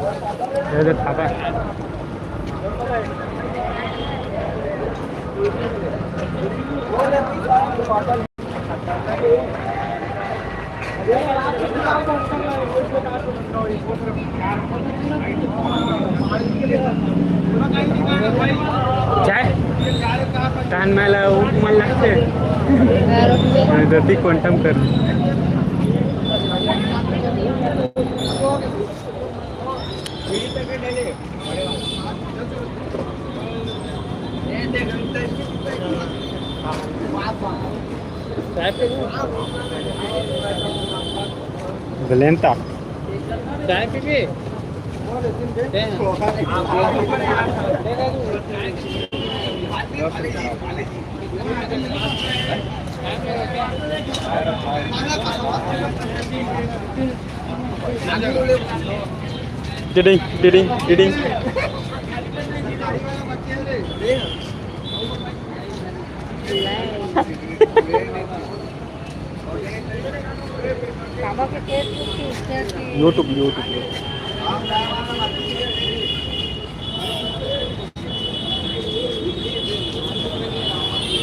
ये थापा चाय तहान मला उपमान लागते तर ती क्वांटम कर Valenta चाय पीबी डिडिंग यूट्यूब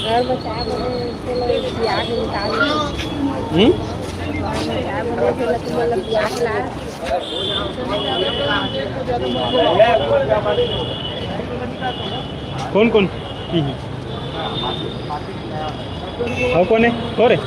घर में चाय बनाने के लिए प्याज निकाल प्याज ला कौन कौन हाँ कौन है हो रे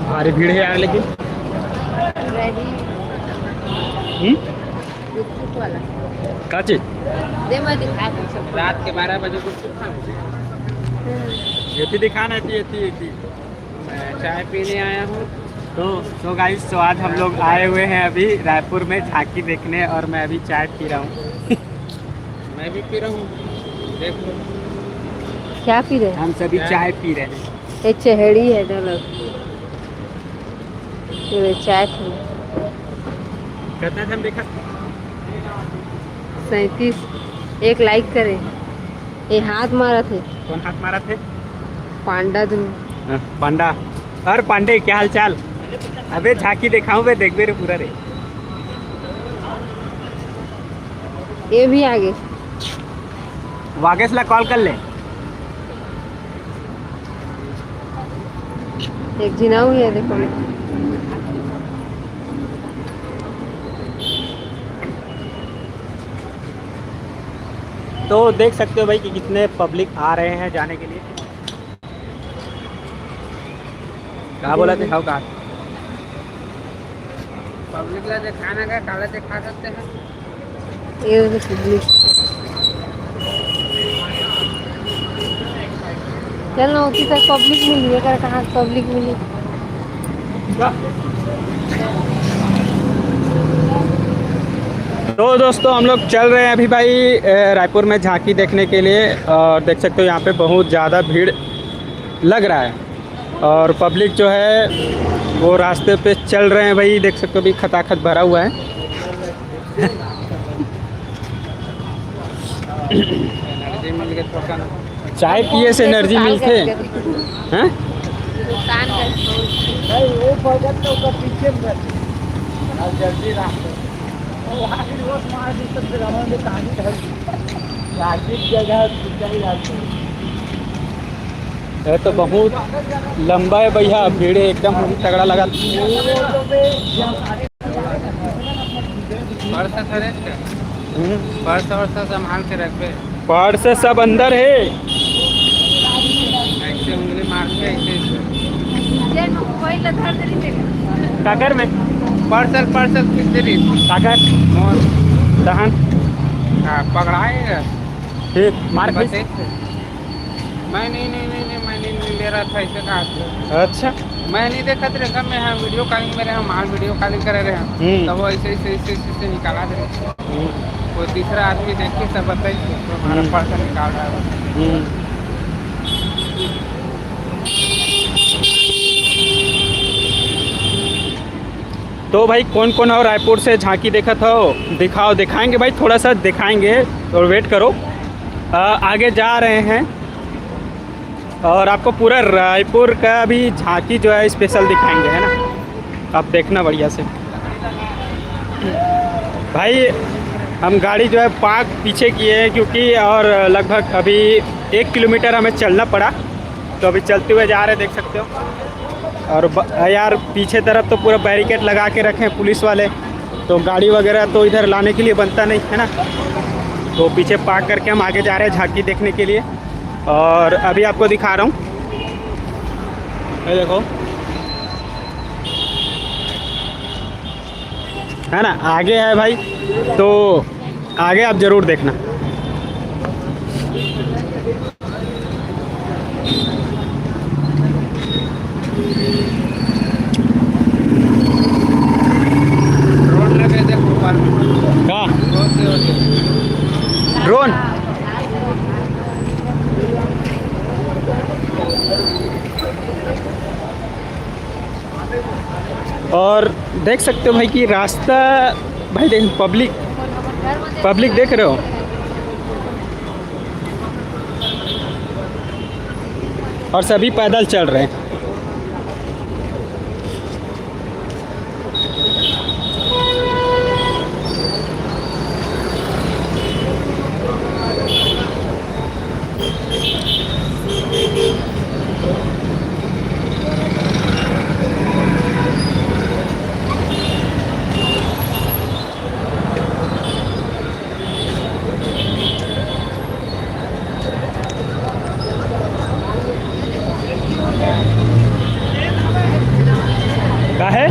भारी भीड़ है यार लेकिन का चीज रात के 12 बजे कुछ ये दिखाना थी मैं चाय पीने आया हूँ तो गाइस तो आज हम लोग आए हुए हैं अभी रायपुर में झांकी देखने और मैं अभी चाय पी रहा हूँ मैं भी पी रहा हूँ देख लो क्या पी रहे हम सभी चाय पी रहे हैं ये चहेड़ी है जो लोग चाय पी कितना हम देखा 37 एक लाइक करे ये हाथ मारा थे कौन हाथ मारा थे पांडा तुम पांडा और पांडे क्या हाल चाल अबे झांकी दिखाऊं बे देख बे रे पूरा रे ये भी आगे वागेश ला कॉल कर ले एक जिनाऊ है देखो तो देख सकते हो भाई कि कितने पब्लिक आ रहे हैं जाने के लिए कहाँ बोला थे कहाँ पब्लिक ला खाना का काला से खा सकते हैं ये पब्लिक चल ना उसी तक पब्लिक मिली है कहाँ पब्लिक मिली तो दोस्तों हम लोग चल रहे हैं अभी भाई रायपुर में झांकी देखने के लिए और देख सकते हो यहाँ पे बहुत ज़्यादा भीड़ लग रहा है और पब्लिक जो है वो रास्ते पे चल रहे हैं भाई देख सकते हो अभी खटाखट भरा हुआ है चाय पिए से एनर्जी मिलते हैं ये तो बहुत लंबा है भैया भीड़ एकदम तगड़ा लगा संभाल के रखे पर्स सब अंदर है ऐसे उंगली मार के काकर में पर्सल कितने काकर दहन पकड़ाएगा ठीक मार के मैं नहीं ले रहा था ऐसे कहा अच्छा मैं नहीं देखा तेरे घर में हम वीडियो कॉलिंग में रहे हम हाल वीडियो कॉलिंग करे रहे हैं तब वो ऐसे निकाला दे कोई तीसरा आदमी देख के सब बताइए तो हमारा पर्स निकाल रहा है तो भाई कौन कौन और रायपुर से झांकी देखा था दिखाओ, दिखाएंगे भाई, थोड़ा सा दिखाएंगे और वेट करो। आगे जा रहे हैं और आपको पूरा रायपुर का भी झांकी जो है स्पेशल दिखाएंगे, है ना। आप देखना बढ़िया से भाई। हम गाड़ी जो है पार्क पीछे किए हैं क्योंकि और लगभग अभी 1 किलोमीटर हमें चलना पड़ा, तो अभी चलते हुए जा रहे हैं, देख सकते हो। और यार पीछे तरफ तो पूरा बैरिकेड लगा के रखे हैं पुलिस वाले, तो गाड़ी वगैरह तो इधर लाने के लिए बनता नहीं है ना। तो पीछे पार्क करके हम आगे जा रहे हैं झांकी देखने के लिए। और अभी आपको दिखा रहा हूँ, ये देखो, है ना, आगे है भाई, तो आगे आप ज़रूर देखना। कहाँ ड्रोन? और देख सकते हो भाई कि रास्ता, भाई देख, पब्लिक देख रहे हो, और सभी पैदल चल रहे हैं। का है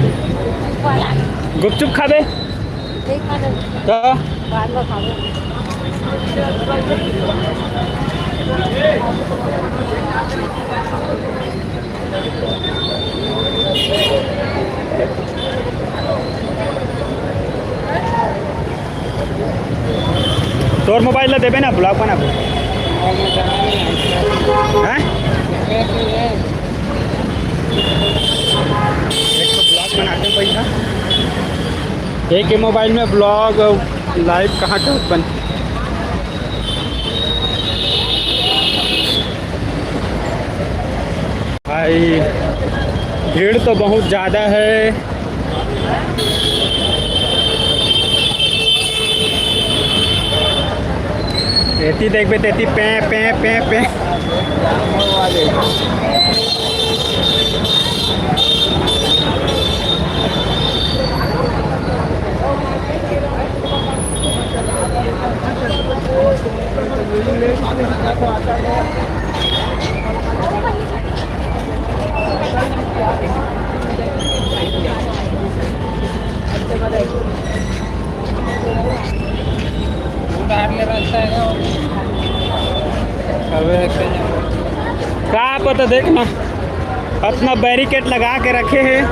गुपचुप खाबे तो तोर मोबाइल ला देबे ना, ब्लॉग बनाबो हैं। ब्लॉग बनाते हैं पैसा, एक ही मोबाइल में ब्लॉग लाइव कहाँ का बन। भाई भीड़ तो बहुत ज़्यादा है। तेती देख बे, तेती पे पे पे पे। क्या पता, देखना अपना बैरिकेड लगा के रखे हैं।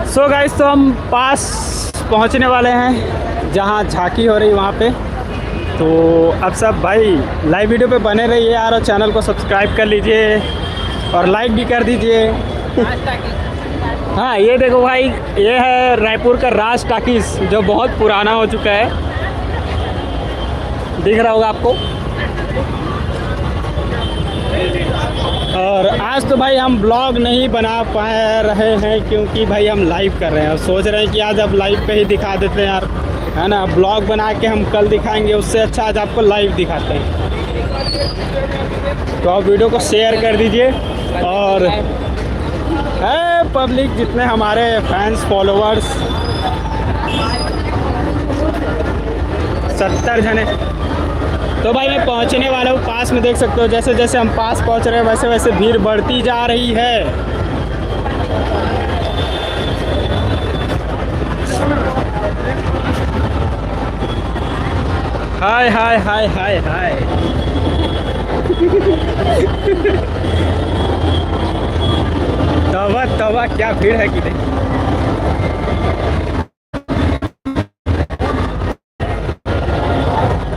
सो गाइस, तो हम पास पहुंचने वाले हैं जहां झांकी हो रही वहां पे। तो अब सब भाई लाइव वीडियो पे बने रहिए यार, और चैनल को सब्सक्राइब कर लीजिए और लाइक भी कर दीजिए। हाँ, ये देखो भाई, ये है रायपुर का राज टाकीज, जो बहुत पुराना हो चुका है, दिख रहा होगा आपको। और आज तो भाई हम ब्लॉग नहीं बना पा रहे हैं क्योंकि भाई हम लाइव कर रहे हैं, और सोच रहे हैं कि आज अब लाइव पे ही दिखा देते हैं यार, है ना। ब्लॉग बना के हम कल दिखाएंगे, उससे अच्छा आज आपको लाइव दिखाते हैं। तो आप वीडियो को शेयर कर दीजिए। और है पब्लिक, जितने हमारे फैंस फॉलोअर्स 70 जने। तो भाई मैं पहुंचने वाला हूँ पास में, देख सकते हो। जैसे जैसे हम पास पहुंच रहे हैं वैसे वैसे भीड़ बढ़ती जा रही है। हाय हाय हाय हाय हाय। तवा तवा क्या भीड़ है कि नहीं।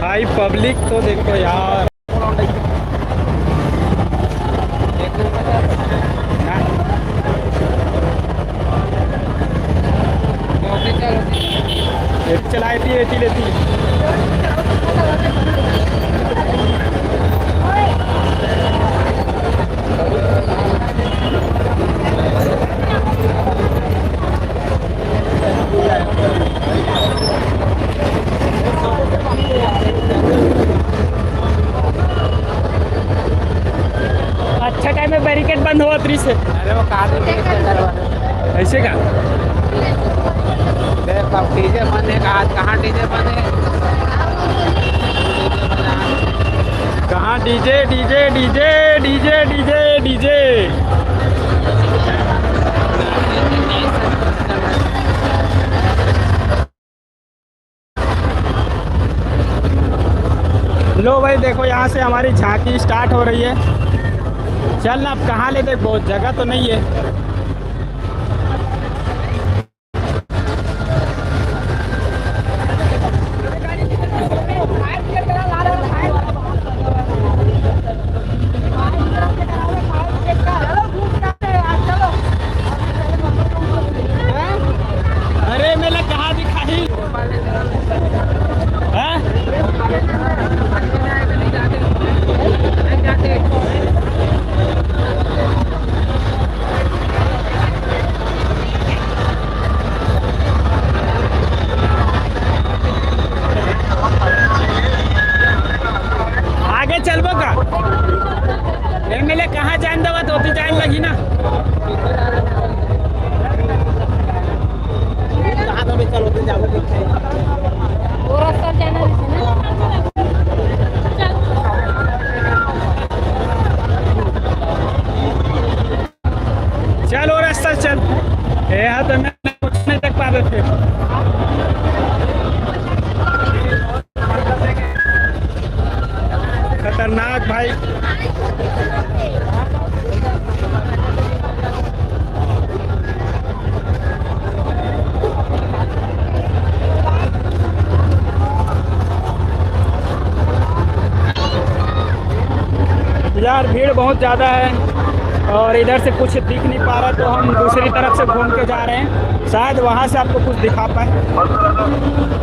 भाई पब्लिक तो देखो यार, बंद हुआ 3 से। अरे वो कहा ऐसे का देख अब डीजे बंद है, कहाँ डीजे बंद है। कहाँ DJ DJ DJ DJ DJ DJ. लो भाई देखो यहाँ से हमारी झांकी स्टार्ट हो रही है। चल ना अब कहाँ ले देख, बहुत जगह तो नहीं है। अरे मेला कहाँ दिखाई हाँ? आगे चलबो का एमएलए कहाँ जान दवा तो जान लगी ना। वो रास्ता जाना है चल और रास्ता चल यहाँ तो मैं कुछ नहीं तक पावे फिर। खतरनाक भाई। यार भीड़ बहुत ज़्यादा है और इधर से कुछ दिख नहीं पा रहा, तो हम दूसरी तरफ से घूम के जा रहे हैं, शायद वहाँ से आपको कुछ दिखा पाए।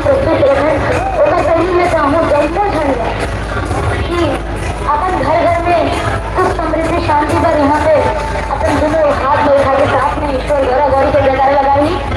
प्रस्तुत रहन ओकर शरीर में चाहूँ जैसे झंड कि अपन घर घर में सुख समृद्धि शांति पर यहाँ पे अपन दोनों हाथ में उठा के साथ में ईश्वर गौरा गौरी के जयकारे लगाई।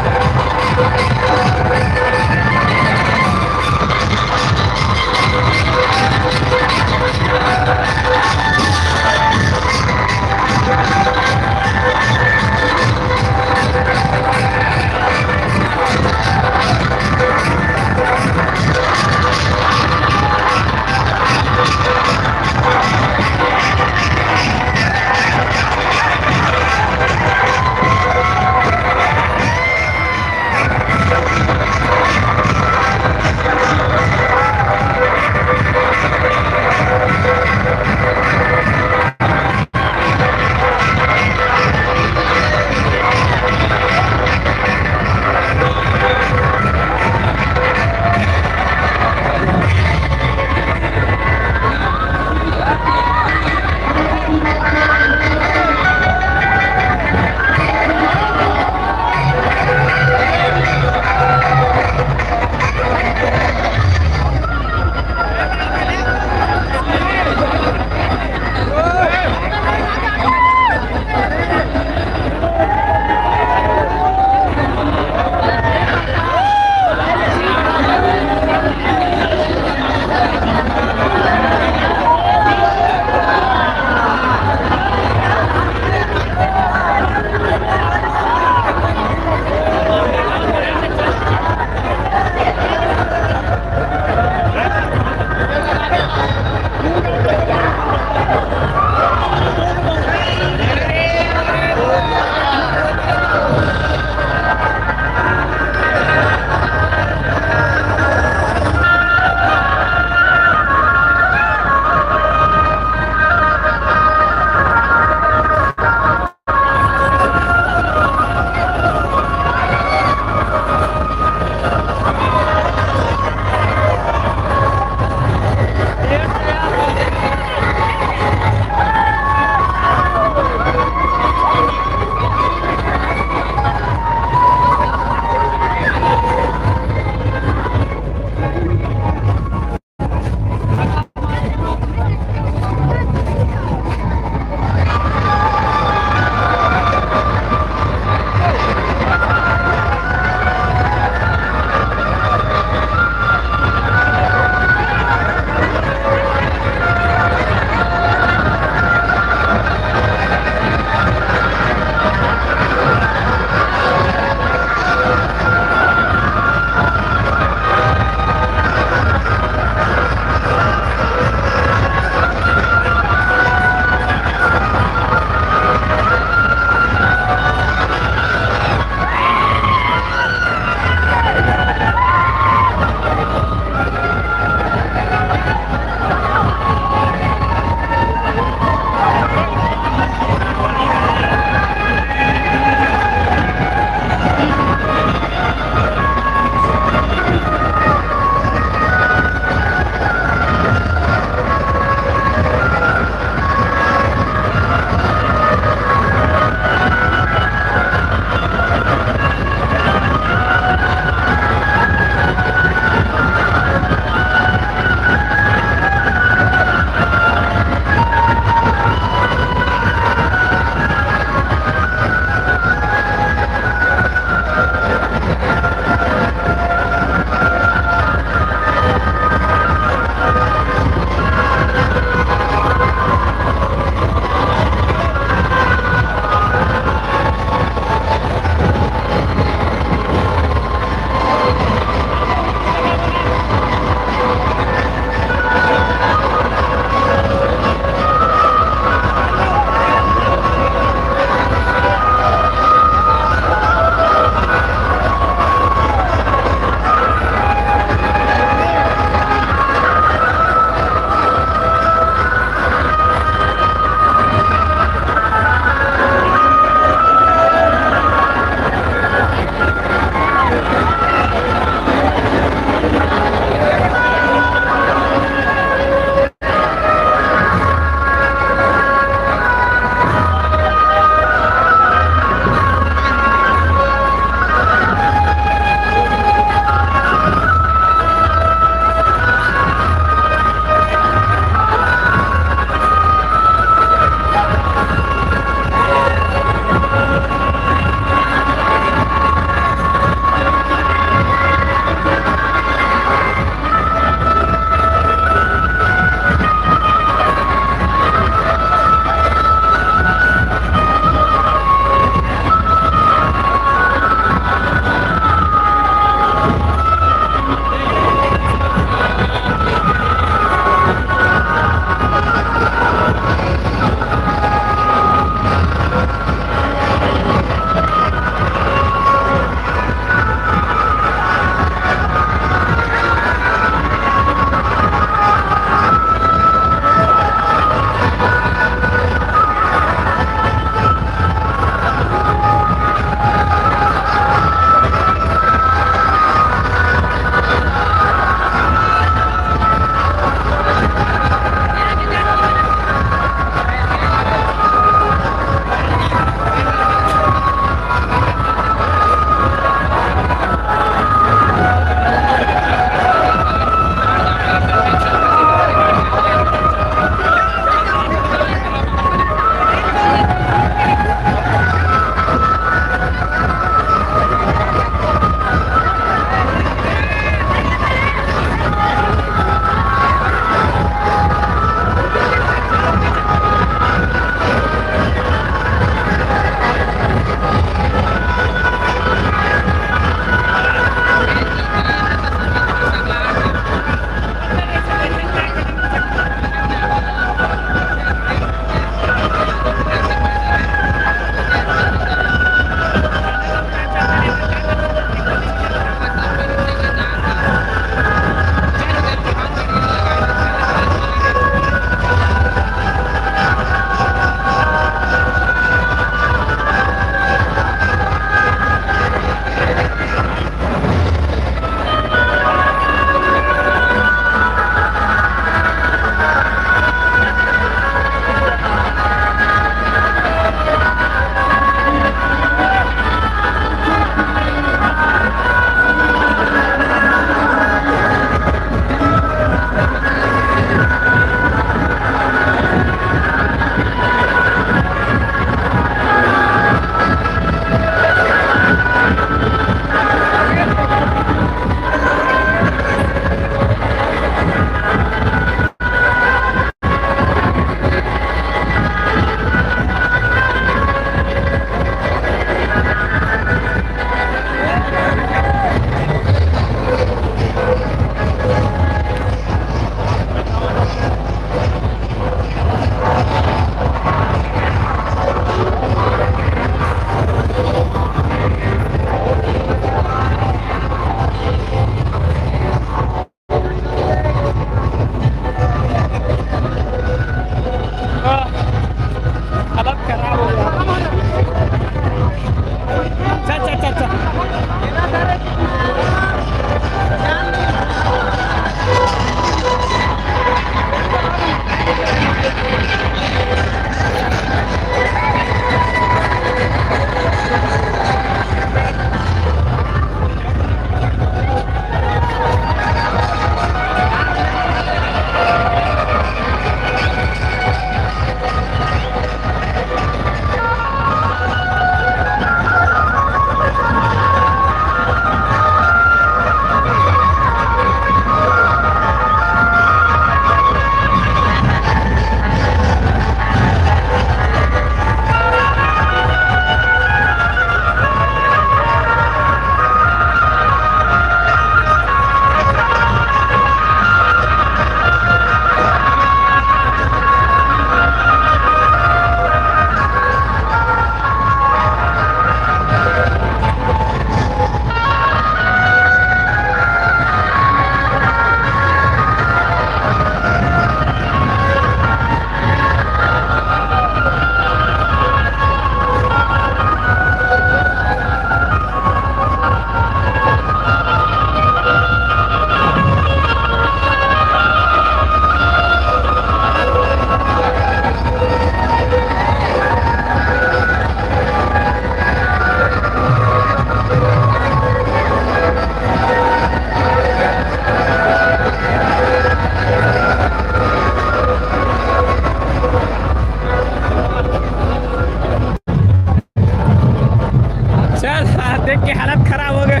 चल देख के हालत खराब हो गए।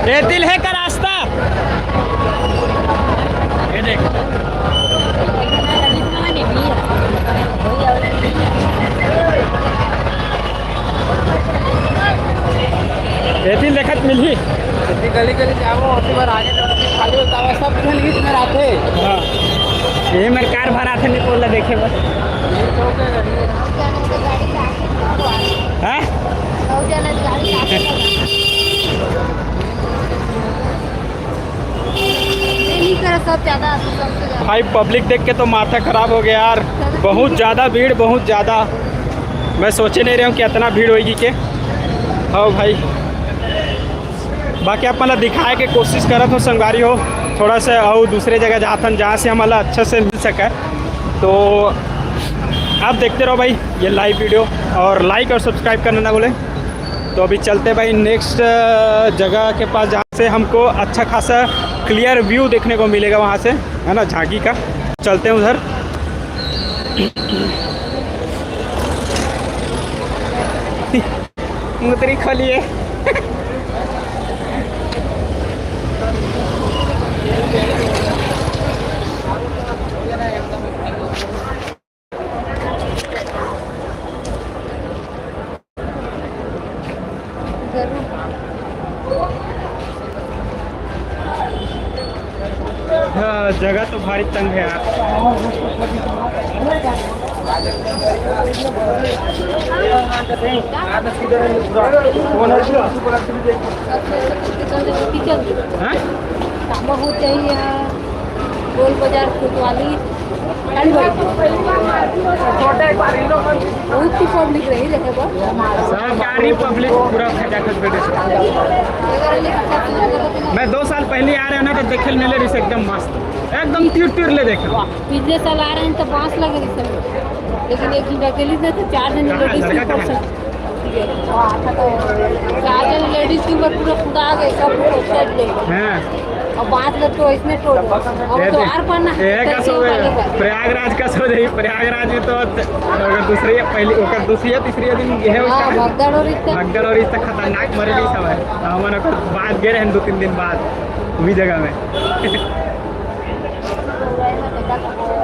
ये दिल है का रास्ता, ये देख ये दिल देखत मिली गली गली जाओ उसी बार आगे खाली होता है सब गली में आते। हाँ ये मेरे कार भरा थे नहीं बोला देखे बस। हाँ सब ज्यादा भाई पब्लिक देख के तो माथा खराब हो गया यार, बहुत ज़्यादा भीड़, बहुत ज़्यादा। मैं सोचे नहीं रहा हूँ कि इतना भीड़ होगी के। हाँ भाई बाकी आप मतलब दिखाए के कोशिश करत हो संगवारी हो थोड़ा सा और दूसरे जगह जातन जहाँ से हमारा अच्छे से मिल सके। तो आप देखते रहो भाई ये लाइव वीडियो और लाइक और सब्सक्राइब करना ना बोले। तो अभी चलते भाई नेक्स्ट जगह के पास जहाँ से हमको अच्छा खासा क्लियर व्यू देखने को मिलेगा वहाँ से, है ना, झांकी का। चलते हैं उधर। मुतरी खोलिए। हाँ जगह तो भारी तंग है यार। हो चाहिए गोल बाजार कोतवाली बहुत ही पब्लिक रही देखे सरकारी पब्लिक पूरा खचाखच बैठे। मैं 2 साल पहले आ रहे हैं ना तो देखे मिले रही एकदम मस्त, एकदम तीर ले देखे। पिछले साल आ रहे हैं तो 5 लगे लेकिन एक घंटा के लिए तो 4 जन लेडीज के ऊपर 4 जन लेडीज के ऊपर पूरा खुदा आ गए सब साइड ले। और बांस लग तो इसमें तोड़ दो और तो आर पाना प्रयागराज का सो जाई प्रयागराज में तो अगर दूसरी पहली ओकर दूसरी तीसरी दिन है हां भगदड़ और इतना खतरनाक मरली सब है हमन ओकर बाद गए रहे 2-3 दिन बाद वही जगह में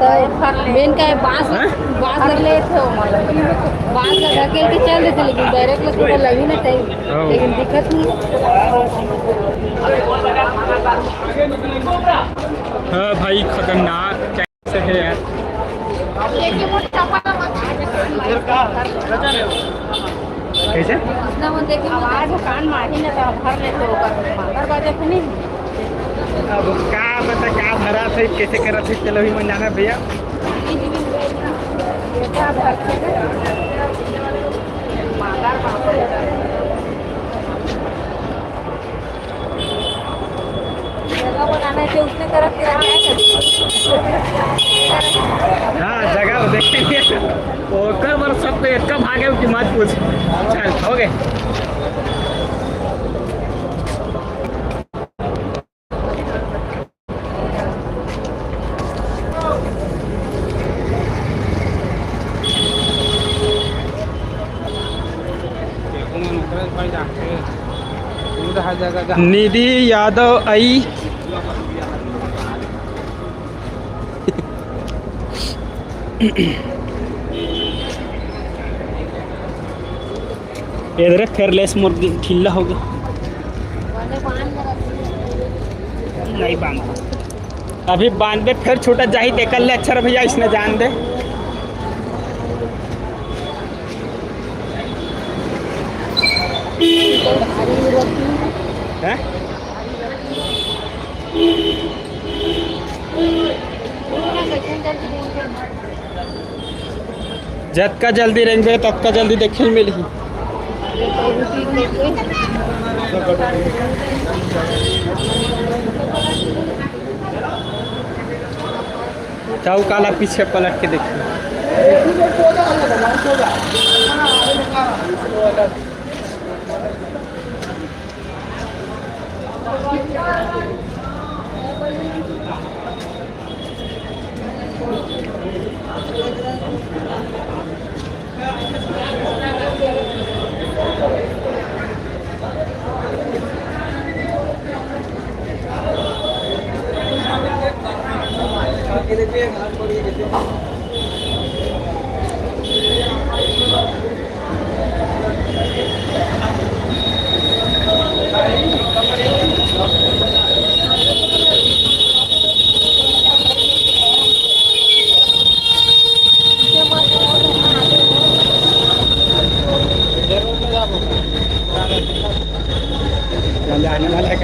तो मेन का बांस कर ले थे बांस का ढकेल के चल देते लेकिन डायरेक्ट लग लगी ना चाहिए लेकिन दिक्कत नहीं हाँ भाई खतरनाक कैसे है यार कैसे ना वो देखे आवाज कान मारी ना तो भर ले तो मार बाजे पे नहीं अब का पता का भरा थे कैसे करा थे चलो ही मन जाना भैया उसने तरफ हाँ जगह देखेंगे ओकर बार सब पे इतना भागे कि मत पूछ चल हो गए निधि यादव आई इधर फेयरलेस मुर्गी ठिल्ला हो गया नहीं बांध अभी बांध दे फिर छोटा जाही देकर ले अच्छा भैया इसने जान दे जब का जल्दी रहेंगे तब का जल्दी देखे मिली चाऊ काला पीछे पलट के देखिए जाने वाला है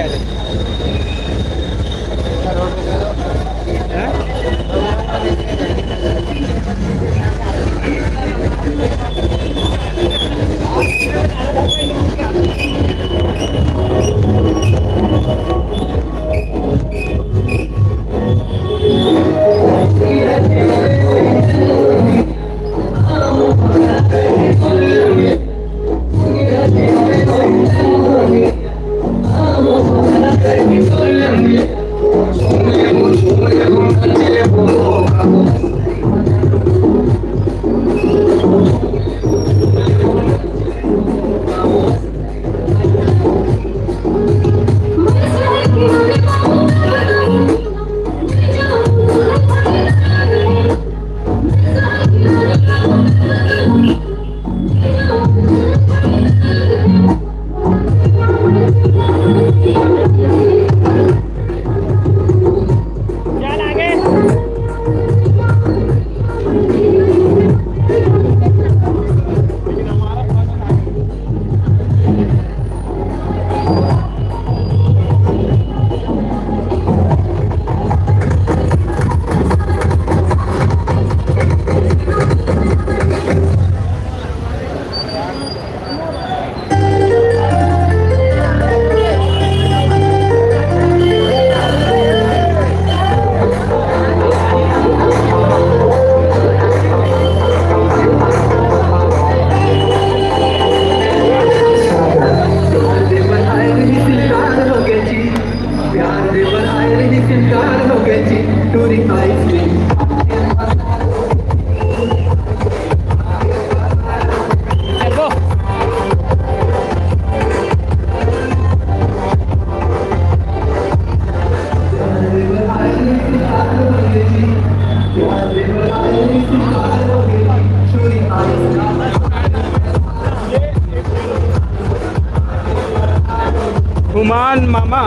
हुमान मामा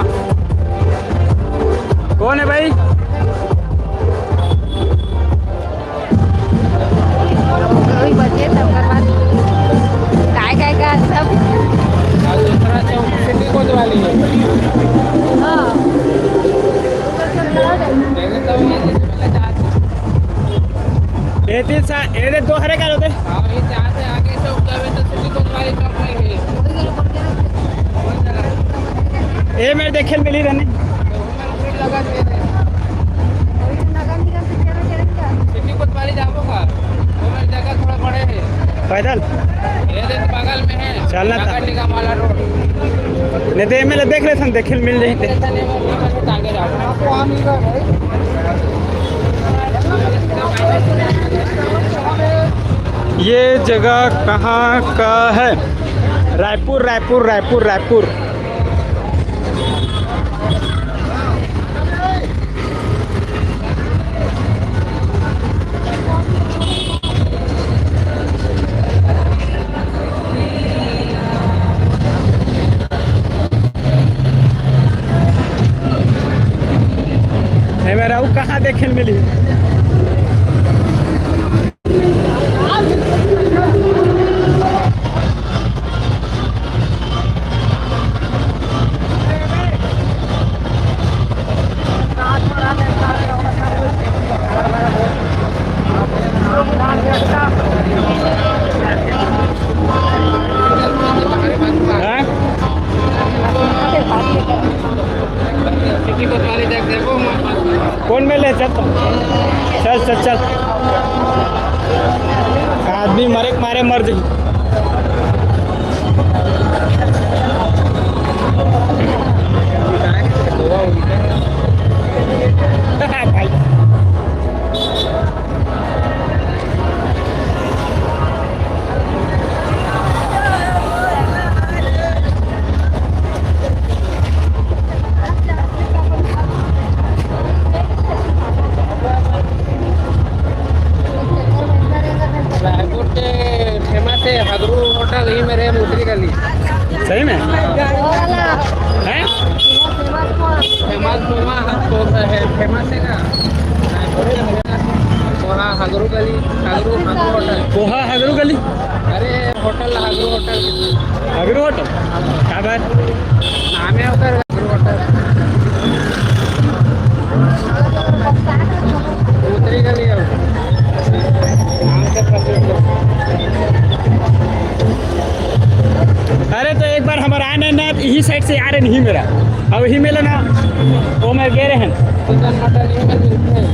कौन है भाई? वही बचे तब बाद काय का सब दूसरा चौक सिटी कोच वाली है। हाँ देखो तो ये पहले जाते ये 2 हरे का होते हाँ ये जहाँ से आगे चौक जावे तो सिटी कोच वाली चौक में है। ये मेरे देखे मिली रहने लगा दिए थे सिटी कोच वाली जाओ का वो मेरी जगह थोड़ा बड़े है। पैदल ये देख बगल में है चलना था। काका टिका माला रोड नहीं तो मेरे देख रहे थे देखे मिल रही थे। आगे जाओ आपको वहाँ मिल रहा है। ये जगह कहाँ का है? रायपुर रायपुर रायपुर रायपुर। मेरा वो कहाँ देखे मिली? हाँ? सिटी कोच वाली जगह देखो कौन में ले चल चल चल चल आदमी मरे मारे मर जाए। भाई रायपुर के फेमस है हगरू होटल यही मेरे मुद्री गली सही में हैं? फेमस है ना रायपुर के वहाँ हगरू गली हगरू होटल। पोहा हगरू गली अरे होटल हगरू होटल हगरू होटल क्या बात? नाम है उधर हगरू होटल मुद्री गली है नाम से प्रसिद्ध। अरे तो एक बार हमारा आने ना यही साइड से आ रहे नहीं मेरा अब यही मिला ना वो मैं गे रहे हैं। चिकन मटन यहीं पर मिलते हैं।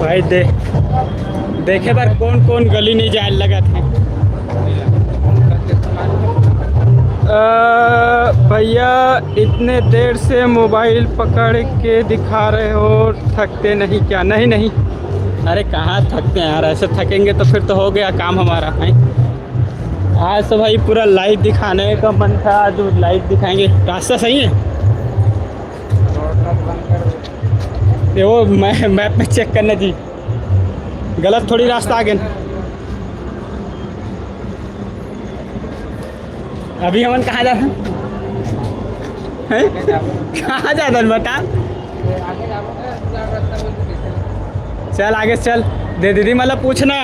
भाई देखे बार कौन कौन गली नहीं जाए लगा थे। भैया इतने देर से मोबाइल पकड़ के दिखा रहे हो थकते नहीं क्या? नहीं नहीं अरे कहाँ थकते हैं यार, ऐसे थकेंगे तो फिर तो हो गया काम हमारा है। आज तो भाई पूरा लाइव दिखाने का मन था, आज लाइव दिखाएंगे। रास्ता सही है ये वो मैप में चेक करने दी गलत थोड़ी रास्ता आगे। अभी हम कहाँ जा रहे हैं? कहाँ जा रहे बता? चल आगे चल दे दीदी मतलब पूछना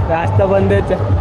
रास्ता बंद है। चल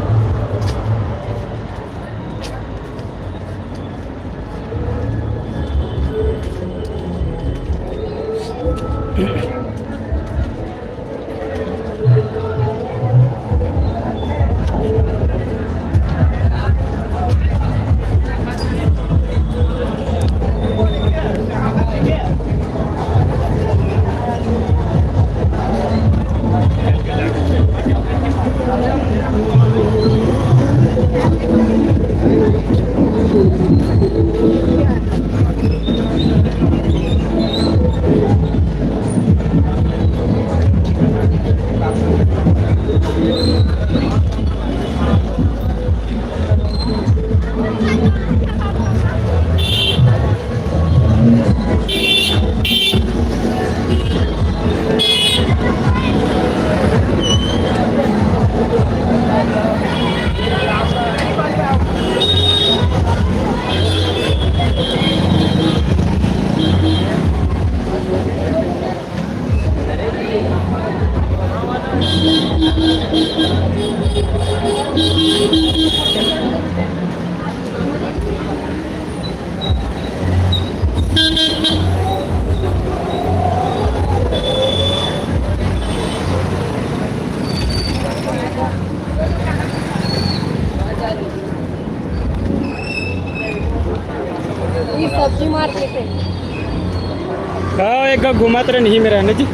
हाँ एक घुमात रहे नहीं मेरा जी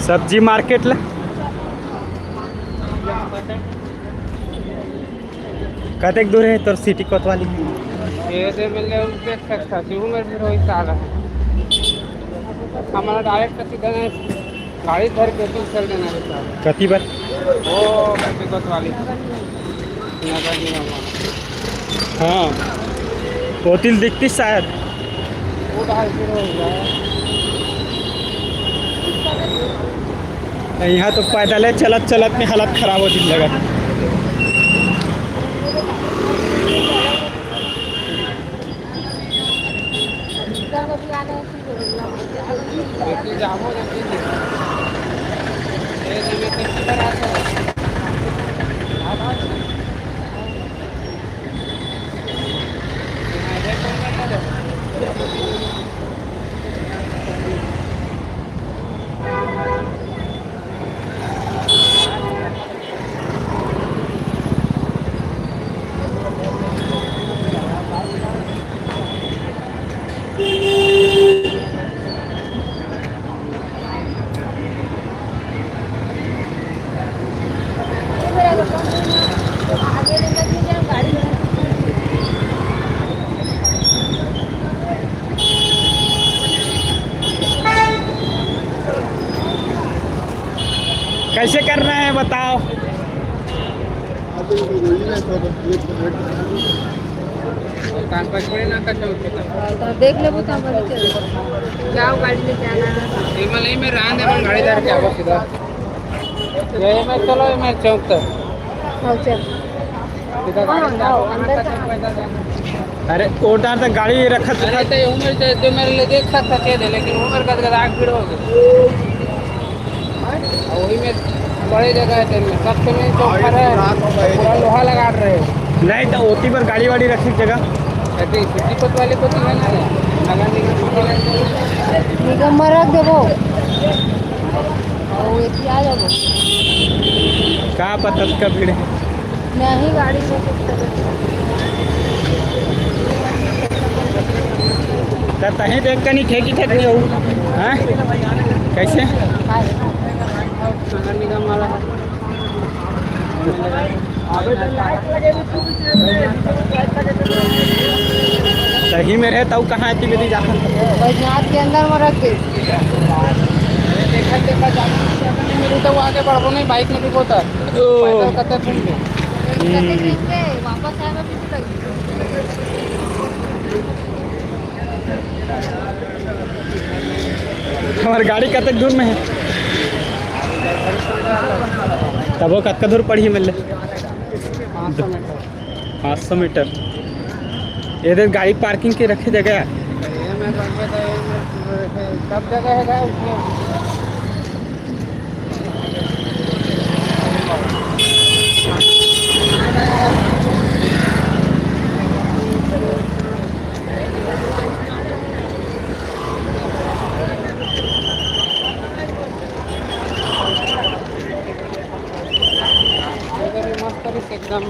सब्जी मार्केट ला कतेक दूर है तोर सिटी कोतवाली ये दे मिले उनके सकता क्यों मेरे फिर वही साल है हमारा डायरेक्ट सीधा गाड़ी धर के तू चल देना है साहब कति बार वो दिक्कत वाली नगर निगम वाला हाँ होतिल दिखती शायद वो ढाई फिर हो गया यहाँ तो पैदल है चलत चलत में हालत खराब होती लगा देखिए जामो देखिए ये जिम्मे किसी पर आता है कैसे करना है बताओ कान पर छोड़े ना कच्चा उसके तो देख ले वो तो हमारे चल जाओ गाड़ी ले जाना इमल ही में रांद है गाड़ी धर के आवो सीधा ये में चलो मैं चौक तक हाँ चल सीधा गाड़ी जाओ अंदर पैसा देना अरे ओटार तक गाड़ी रखा अरे तो उम्र जो मेरे लिए देख सकता थे लेकिन उम्र का आग भीड़ हो गई और वही में बड़े जगह है तेल में सबसे मेन चौक पर है पूरा लोहा लगा रहे हो नहीं तो ओटी पर गाड़ी वाड़ी रखी जगह ऐसे सिटी कोतवाली को तो है ना नगर निगम में रख देबो और एक आ जाबो का पता का भीड़ है नहीं गाड़ी में तो तहीं देख कर नहीं ठेकी ठेक नहीं हो हाँ कैसे नगर निगम वाला सही में रहे तब कहाँ आती मेरी जाकर बैजनाथ के अंदर में रख दे देखा देखा जाने मिली तो वो आगे बढ़ो नहीं बाइक में भी होता पैदल कते घूम के वापस आएगा हमारी गाड़ी कतक दूर में है तब वो कतका दूर पड़ी मिल 500 मीटर इधर गाड़ी पार्किंग के रखे जगह है सब जगह है एकदम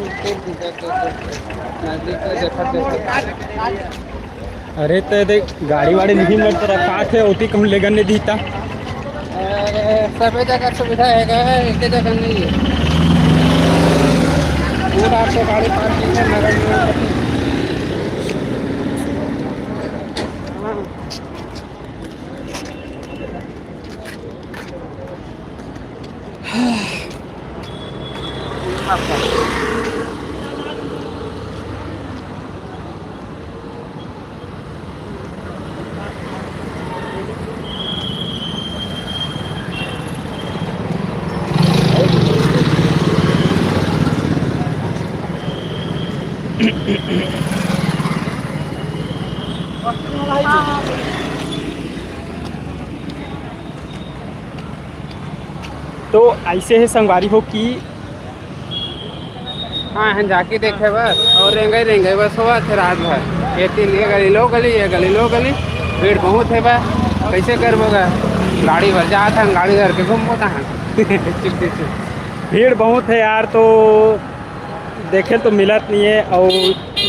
अरे तो देख गाड़ी वाड़ी नहीं मिलता रखा थे होती कम लेकर नहीं दीता सभी जगह सुविधा है एक जगह नहीं है पूरा आपको गाड़ी पार्किंग है नगर तो ऐसे है संगवारी हो कि हाँ हम जाके देखे बस और रहेंगे बस हुआ थे रात भर ये तीन ये गली लो गली भीड़ बहुत है बा कैसे करबोगा गाड़ी भर जा था गाड़ी धर के घूमो था भीड़ बहुत है यार तो देखे तो मिलत नहीं है और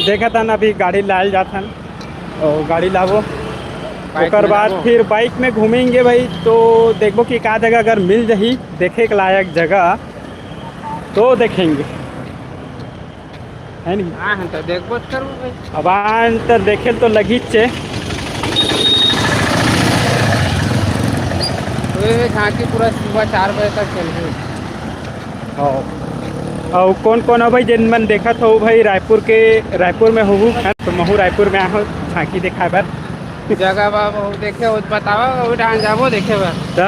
देखा था ना अभी गाड़ी लायल जाता और गाड़ी लावो ओकर बाद फिर बाइक में घूमेंगे भाई। तो देखो कि का जगह अगर मिल जाही देखे के लायक जगह तो देखेंगे, है नहीं। हाँ तो देखो करूँ भाई। अब अंतर देखे तो लगी चे तो झांकी पूरा सुबह 4 बजे तक चल रही। और कौन कौन है भाई जिन मन देखा था भाई रायपुर में हूँ तो महू रायपुर में आहो झांकी देखा बार जगह बाबू देखे हो बताओ डांस जाबो देखे बा तो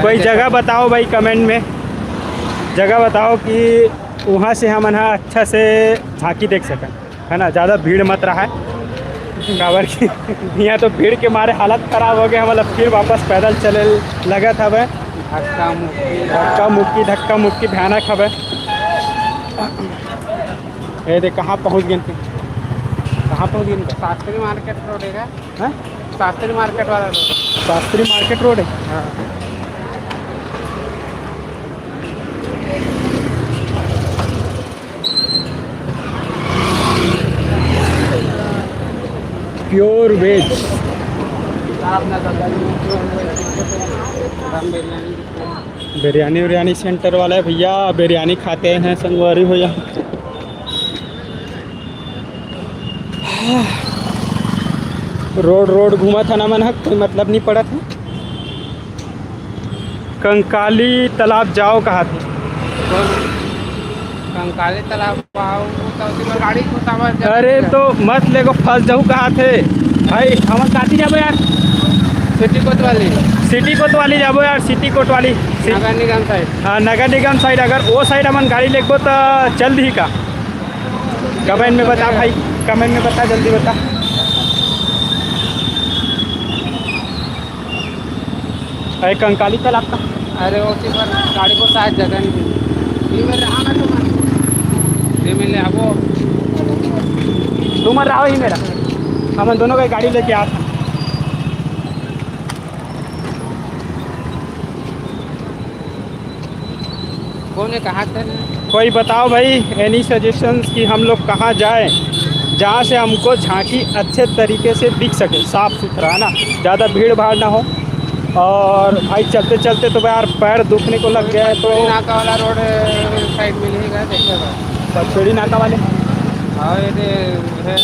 कोई जगह बताओ भाई कमेंट में, जगह बताओ कि वहाँ से हम अच्छा से झांकी देख सकें, है ना। ज़्यादा भीड़ मत रहा है काबर की यहाँ तो भीड़ के मारे हालत ख़राब हो गया, मतलब फिर वापस पैदल चले लगा था भाई। धक्का मुक्की भयानक है। ये देख कहाँ पहुँच गए, कहाँ पहुँच गए? शास्त्री मार्केट रोड है। हाँ शास्त्री मार्केट वाला रोड, शास्त्री मार्केट रोड है। हाँ। प्योर वेज बिरयानी सेंटर वाला है भैया, बिरयानी खाते हैं संगवारी हो या। रोड घूमा था ना मन, कोई मतलब नहीं पड़ा था। कंकाली तालाब जाओ कहा थे? कंकाली तालाब तो गाड़ी अरे तो मत ले को फंस जाऊँ कहा थे भाई। हम काटी जाबो यार सिटी कोट वाली जाबो यार, सिटी कोट वाली नगर निगम साइड। हाँ नगर निगम साइड, अगर वो साइड हम गाड़ी लेगो तो चल दी का? कमेंट में बता भाई, कमेंट में बता, जल्दी बता। अरे कंकाली तालाब का, अरे वो पर गाड़ी को शायद जगह नहीं मिल रहा ना तुम्हारे मिले अब तुम रहा ही मेरा, हम दोनों का गाड़ी लेके आता। कौन ने कहा था ना? कोई बताओ भाई एनी सजेशंस कि हम लोग कहाँ जाएं जहाँ से हमको झांकी अच्छे तरीके से दिख सके, साफ़ सुथरा, है ना, ज़्यादा भीड़ भाड़ ना हो। और भाई चलते चलते तो यार पैर दुखने को लग गया है। तो नाका वाला रोड साइड मिलेगा देखेगा, छेड़ी नाका वाले। हाँ ये है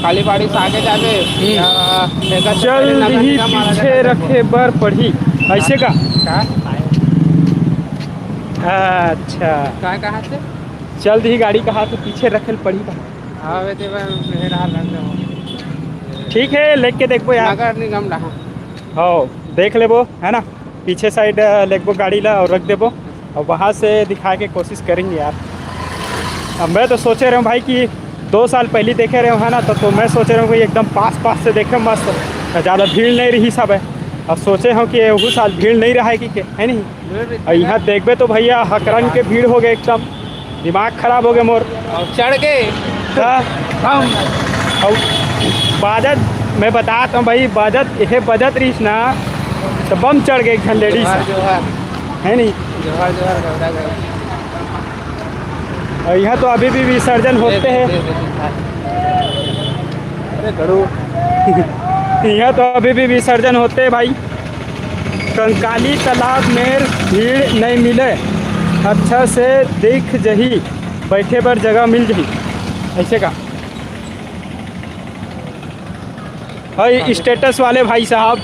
काली बाड़ी से आगे जाके चल ही पीछे रखे बर पढ़ी ऐसे का। अच्छा क्या कहा थे? चल ही गाड़ी कहा तो पीछे रखे पड़ी का। हाँ वैसे ठीक है लेके देखो यार, नगर निगम रहा। हाँ देख लेबो, है ना, पीछे साइड लेगो गाड़ी ला और रख देबो और वहाँ से दिखा के कोशिश करेंगे यार। अब मैं तो सोचे रहा हूँ भाई कि 2 साल पहले देखे रहे हो, है ना, तो मैं सोचे रहा हूँ कि एकदम पास से देखे मस्त, ज़्यादा भीड़ नहीं रही सब है। अब सोचे हम कि वो साल भीड़ नहीं रहा है कि है नहीं। और यहाँ देखबे तो भैया हकरन के भीड़ हो गए, एकदम दिमाग खराब हो गया मोर। और चढ़ के और बाजत मैं बताता हूँ भाई, बजत रहीस ना तो बम चढ़ गए एक लेडीज, है नहीं। और यहाँ तो अभी भी विसर्जन होते हैं। यहाँ तो अभी भी विसर्जन होते हैं भाई। कंकाली तालाब में भीड़ नहीं मिले, अच्छा से देख जही, बैठे पर जगह मिल जही, ऐसे का। भाई स्टेटस वाले भाई साहब,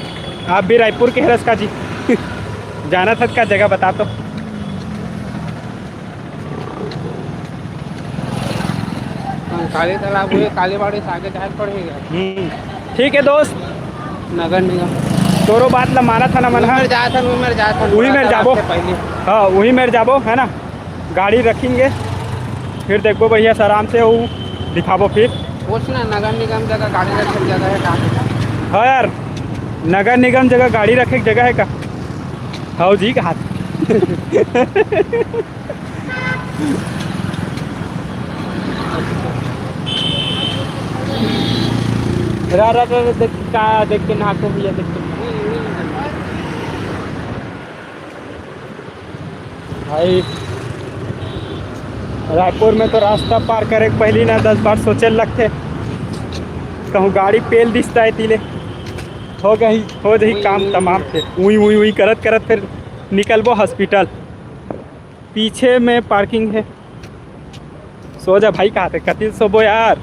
आप भी रायपुर के हरस का जी जाना था का जगह बता तो। काली तालाब हुए काली बाड़ी से आगे जाए पड़ेगा। ठीक है दोस्त, नगर निगम तोरो बात ला माना था ना मन, वही मेर जाबो पहले। हाँ वही मेर जाबो, है ना, गाड़ी रखेंगे फिर देखो भैया आराम से वो दिखाबो फिर। पूछना नगर निगम जगह गाड़ी रखे जगह है कहाँ? हाँ यार नगर निगम जगह गाड़ी रखे जगह है का? हाँ जी कहा देख के नहाको भैया, देख के भाई। रायपुर में तो रास्ता पार करे पहली ना 10 बार सोचे लगते, कहूँ गाड़ी पेल दिसता है तिले हो जाही काम तमाम फिर उई करत करत फिर निकलबो हॉस्पिटल। पीछे में पार्किंग है। सो जा भाई, कहाँ थे कतिल सोबो यार।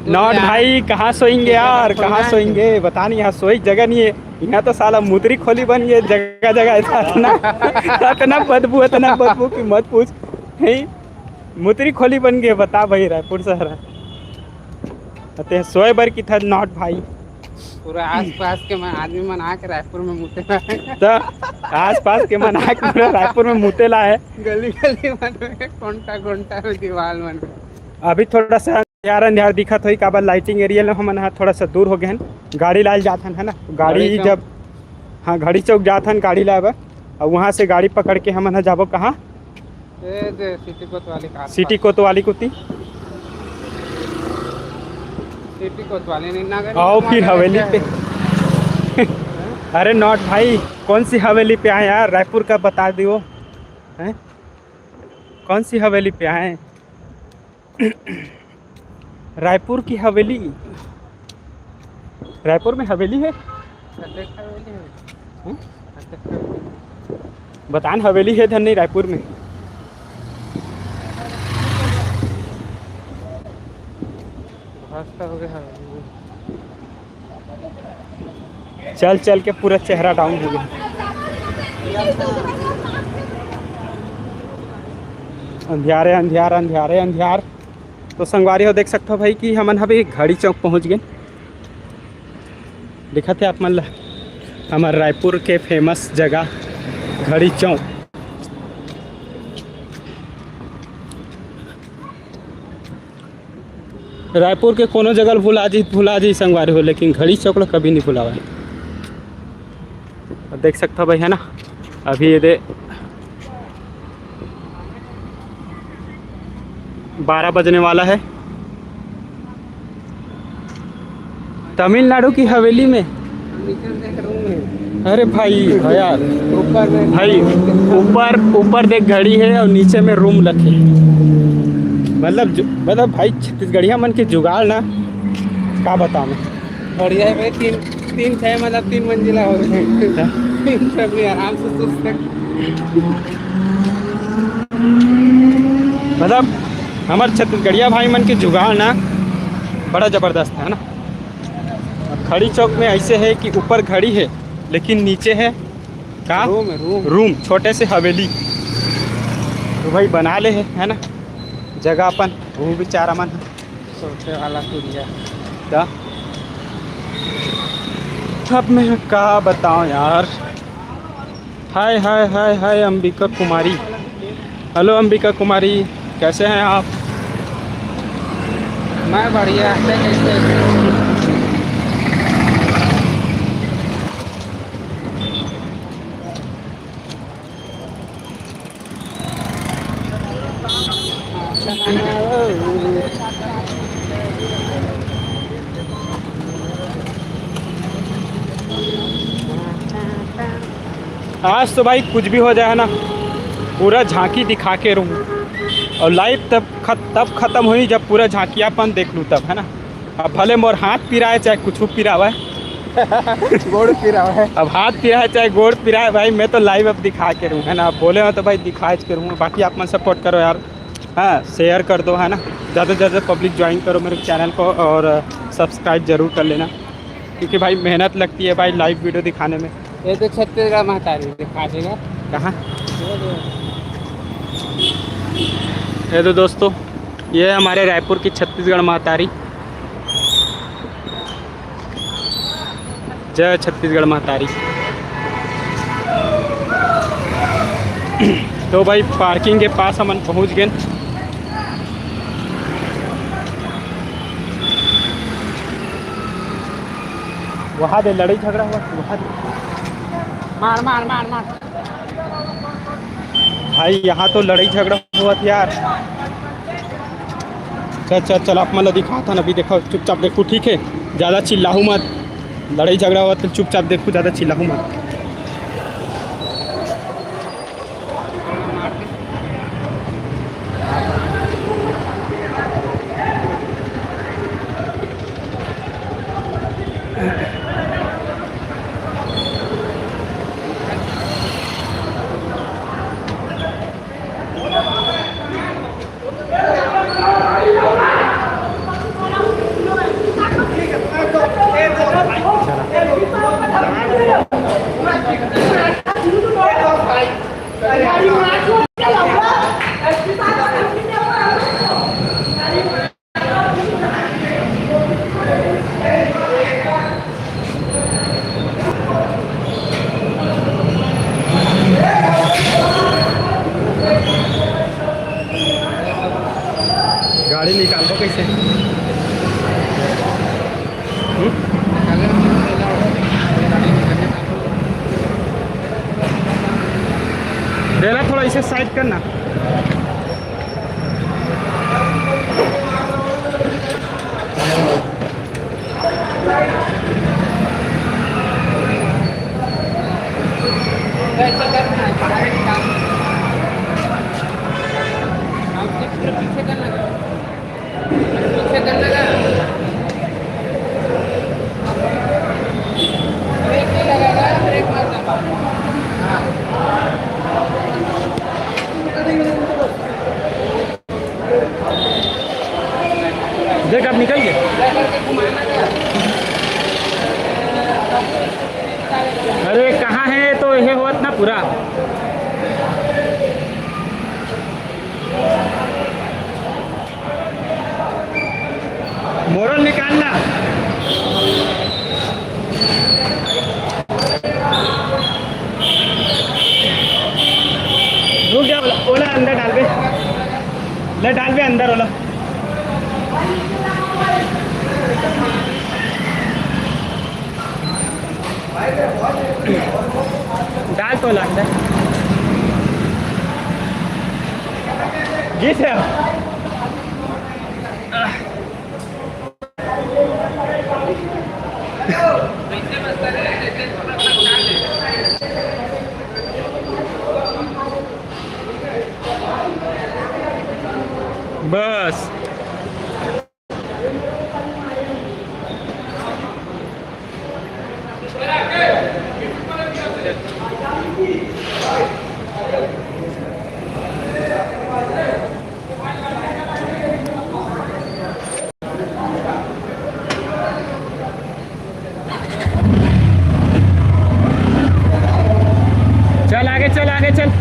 नॉट भाई, कहाँ सोएंगे यार, कहाँ सोएंगे बता नहीं। यहाँ सोई जगह नहीं है। यहाँ तो साला मुतरी खोली बन गई जगह जगह। इतना बदबू की मत पूछ। मुतरी खोली बन गई बता भाई रायपुर शहर अते सोए बर की था नॉट भाई। पूरा आस-पास के आदमी मना के रायपुर में मुतेला है। तो आस-पास के मना के पूरा रायपुर में मुतेला है। गली गली में कोंटा में दीवार में। अभी थोड़ा सा अंधियार दिखत हुई काबर लाइटिंग एरिया में हम थोड़ा सा दूर हो गए हैं। गाड़ी लाल जाथन है ना, गाड़ी जब हाँ घड़ी चौक जाथन गाड़ी लाए और वहाँ से गाड़ी पकड़ के हम जाबो कहाँ सिटी कोतवाली कुती आओ फिर हवेली पे। अरे नॉट भाई, कौन सी हवेली पे आए यार, रायपुर का बता दियो हैं, कौन सी हवेली पे आए। रायपुर की हवेली, रायपुर में हवेली है। बतान हवेली है धन नहीं रायपुर में। चल चल के पूरा चेहरा डाउन हो गया। अंधियारे अंधियार अंधियारे अंधियार। तो संगवारी हो देख सकते हो भाई कि हमन अभी घड़ी चौक पहुंच गए। दिखा थे आप मन हमारे रायपुर के फेमस जगह घड़ी चौक। रायपुर के कोनो जगह भुला जी संगवारी हो, लेकिन घड़ी चौक कभी नहीं भुलावा। देख सकते हो भाई है ना, अभी ये 12 बजने वाला है। तमिलनाडु की हवेली में। अरे भाई यार भाई ऊपर देख घड़ी है और नीचे में रूम रखे। मतलब भाई छत्तीसगढ़िया मन के जुगाड़ ना क्या बताऊँ मैं। बढ़िया है भाई। तीन छः मतलब 3 मंजिला हो गए आराम से सोच सकते। मतलब हमारे छत्तीसगढ़िया भाई मन के जुगाड़ ना बड़ा ज़बरदस्त है ना। खड़ी चौक में ऐसे है कि ऊपर घड़ी है लेकिन नीचे है का रूम छोटे से हवेली। तो भाई बना ले है ना जगह अपन वो बेचारा मन सोचे वाला कुरिया। अब मैं क्या बताऊं यार। हाय हाय हाय हाय अंबिका कुमारी। हेलो अंबिका कुमारी, कैसे हैं आप? मैं बढ़िया कैसे। आज तो भाई कुछ भी हो जाए ना, पूरा झांकी दिखा के रहूँ और लाइव तब ख़त्म हुई जब पूरा झांकियापन देख लूँ तब है ना। अब भले मोर हाथ पिराए चाहे कुछ पिरावा गोड़ पिरावा अब हाथ पिराए चाहे गोड़ पिराए भाई मैं तो लाइव अब दिखा के रहूँ है ना। अब बोले हो तो भाई दिखाए के रहूँ। बाकी आप मन सपोर्ट करो यार, हाँ शेयर कर दो है ना, ज़्यादा से ज़्यादा पब्लिक ज्वाइन करो मेरे चैनल को और सब्सक्राइब ज़रूर कर लेना क्योंकि भाई मेहनत लगती है भाई लाइव वीडियो दिखाने में। ये तो छत्तीसगढ़ महतारी दिखा देगा कहाँ। ये तो दोस्तों ये हमारे रायपुर की छत्तीसगढ़ महतारी। जय छत्तीसगढ़ महतारी। तो भाई पार्किंग के पास हम पहुंच गए। वहाँ दे लड़ाई झगड़ा हुआ वहाँ मार मार मार मार भाई यहाँ तो लड़ाई झगड़ा हुआ था यार। चल आप मतलब दिखा था ना। अभी देखो चुपचाप देखो ठीक है, ज़्यादा चिल्लाहू मत। लड़ाई झगड़ा हुआ तो चुपचाप देखो, ज़्यादा चिल्लाहू मत। देना थोड़ा इसे साइड करना। देख अब निकल गए। अरे कहाँ है तो यह होत ना पूरा। मोरल निकालना। रुक जा, ओला अंदर डाल दे, ले डाल दे अंदर ओला। डाल तो अंदर जी सर। बस चल आगे चल आगे चल।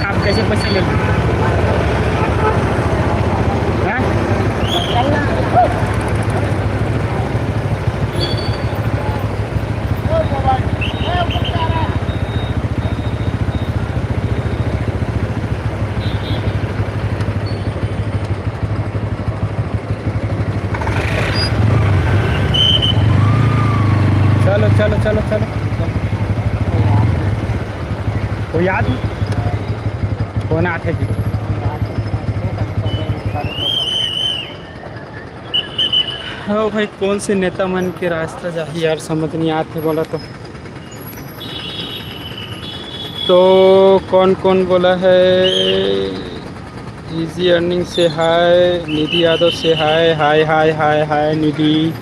आप कैसे पैसे ले लो? चलो चलो चलो चलो। वो याद कौन आते जी? हाँ भाई, कौन से नेता मन के रास्ता जाही यार, समझ नहीं आते बोला तो कौन कौन बोला है? इजी अर्निंग से हाय, निधि यादव से हाय हाय हाय हाय हाय निधि।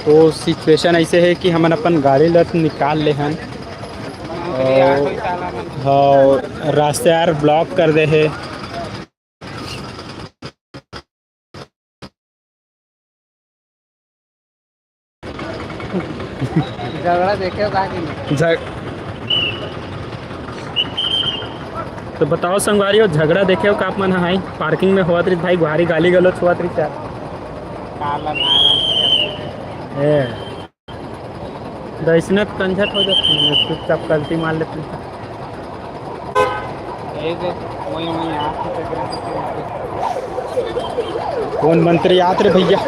तो सिचुएशन ऐसे है कि हमन अपन गाड़ी लत निकाल ले हन और रास्ते यार ब्लॉक कर दे है। झगड़ा देखे तो बताओ संगवारी, झगड़ा देखे हो का आप मन? हाई पार्किंग में हुआ भाई, गुहारी गाली गलौज हुआ चार काला नारंगी ए दर्शनत कंझट हो जाते हैं, चुपचाप गलती मार लेते हैं। ये दे वही वही आँख से कौन मंत्री आते रे भैया?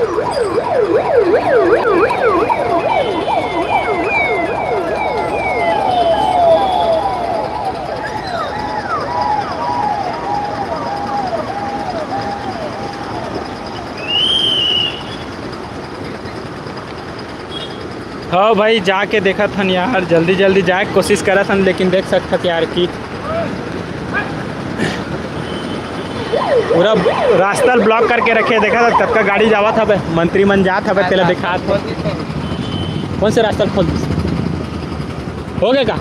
हाँ भाई जाके देखा था यार, जल्दी जल्दी जाए कोशिश करा था, लेकिन देख सकता था यार कि पूरा रास्ता ब्लॉक करके रखे, देखा था तब का गाड़ी जावा था बे, मंत्री मन जा था बे, तेला दिखा था। कौन से रास्ता खोल हो गए का?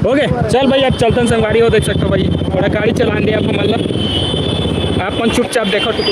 हो गए, चल भाई अब चलते हैं गाड़ी हो, देख सकते हो भाई थोड़ा गाड़ी चलान दिया आप मतलब अपन चुपचाप देखो तो।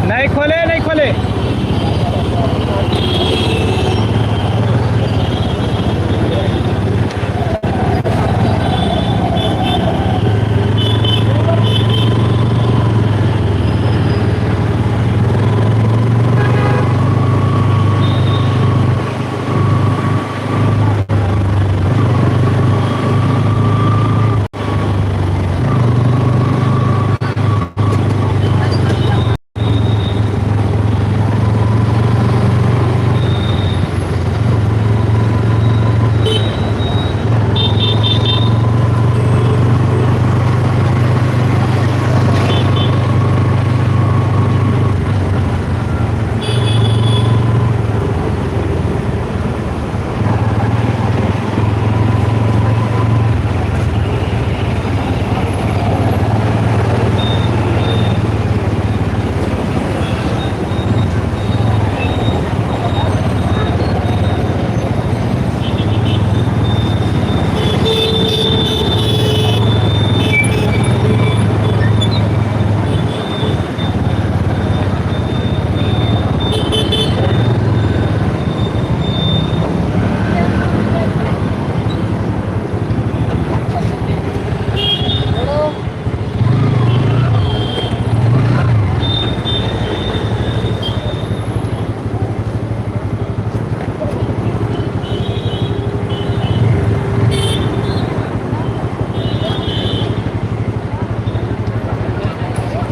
नहीं खोले नहीं खोले।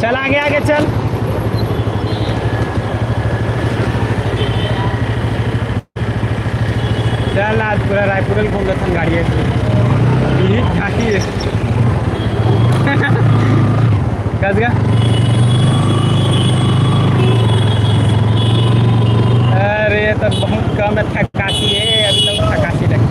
चल आगे आगे चल। चल आज पूरा रायपुर घूम रहा था गाड़ी कस गया। अरे ये तो बहुत कम है, थकासी है अभी तक, थकासी लगे।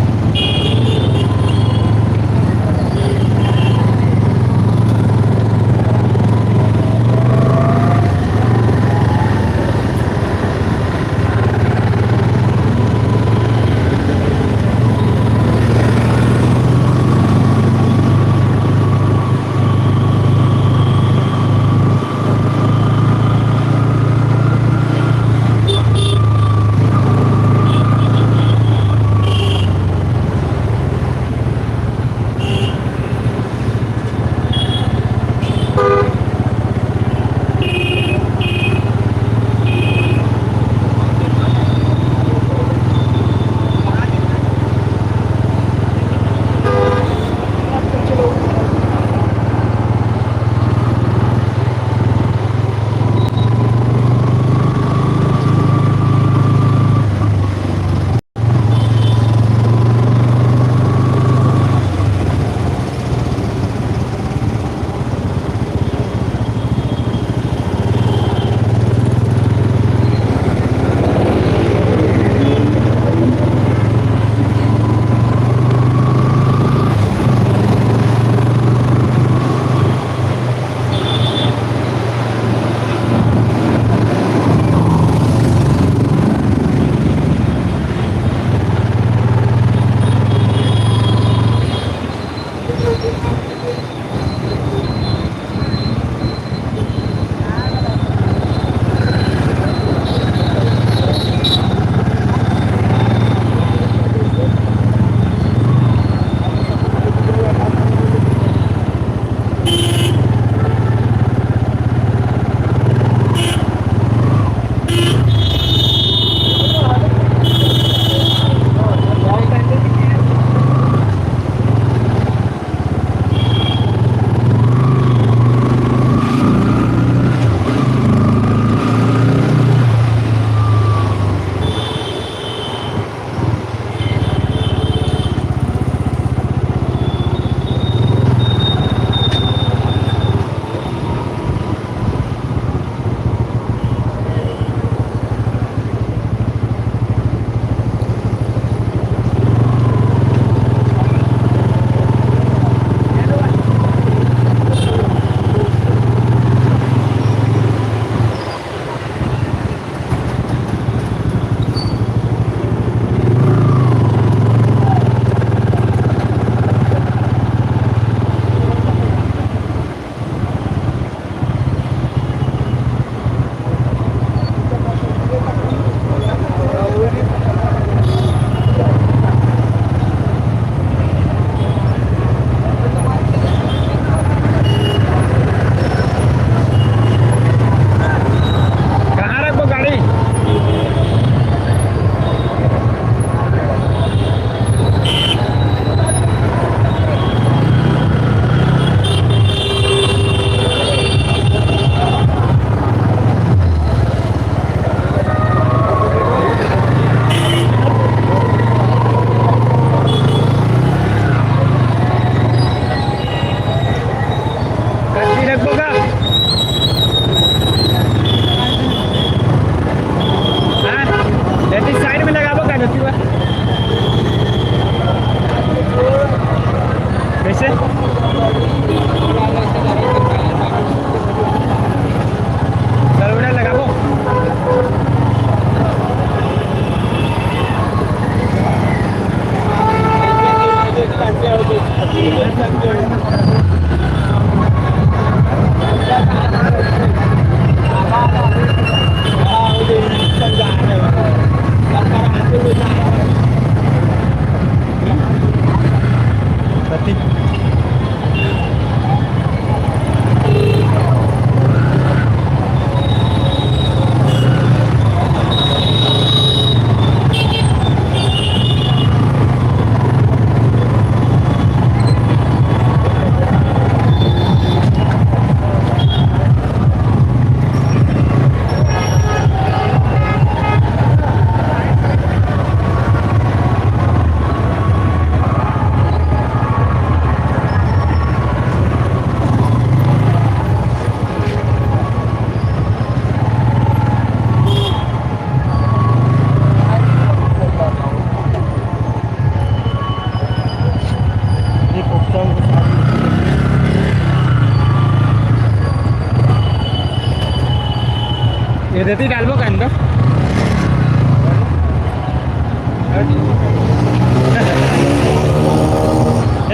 ये देती डालबो का अंदर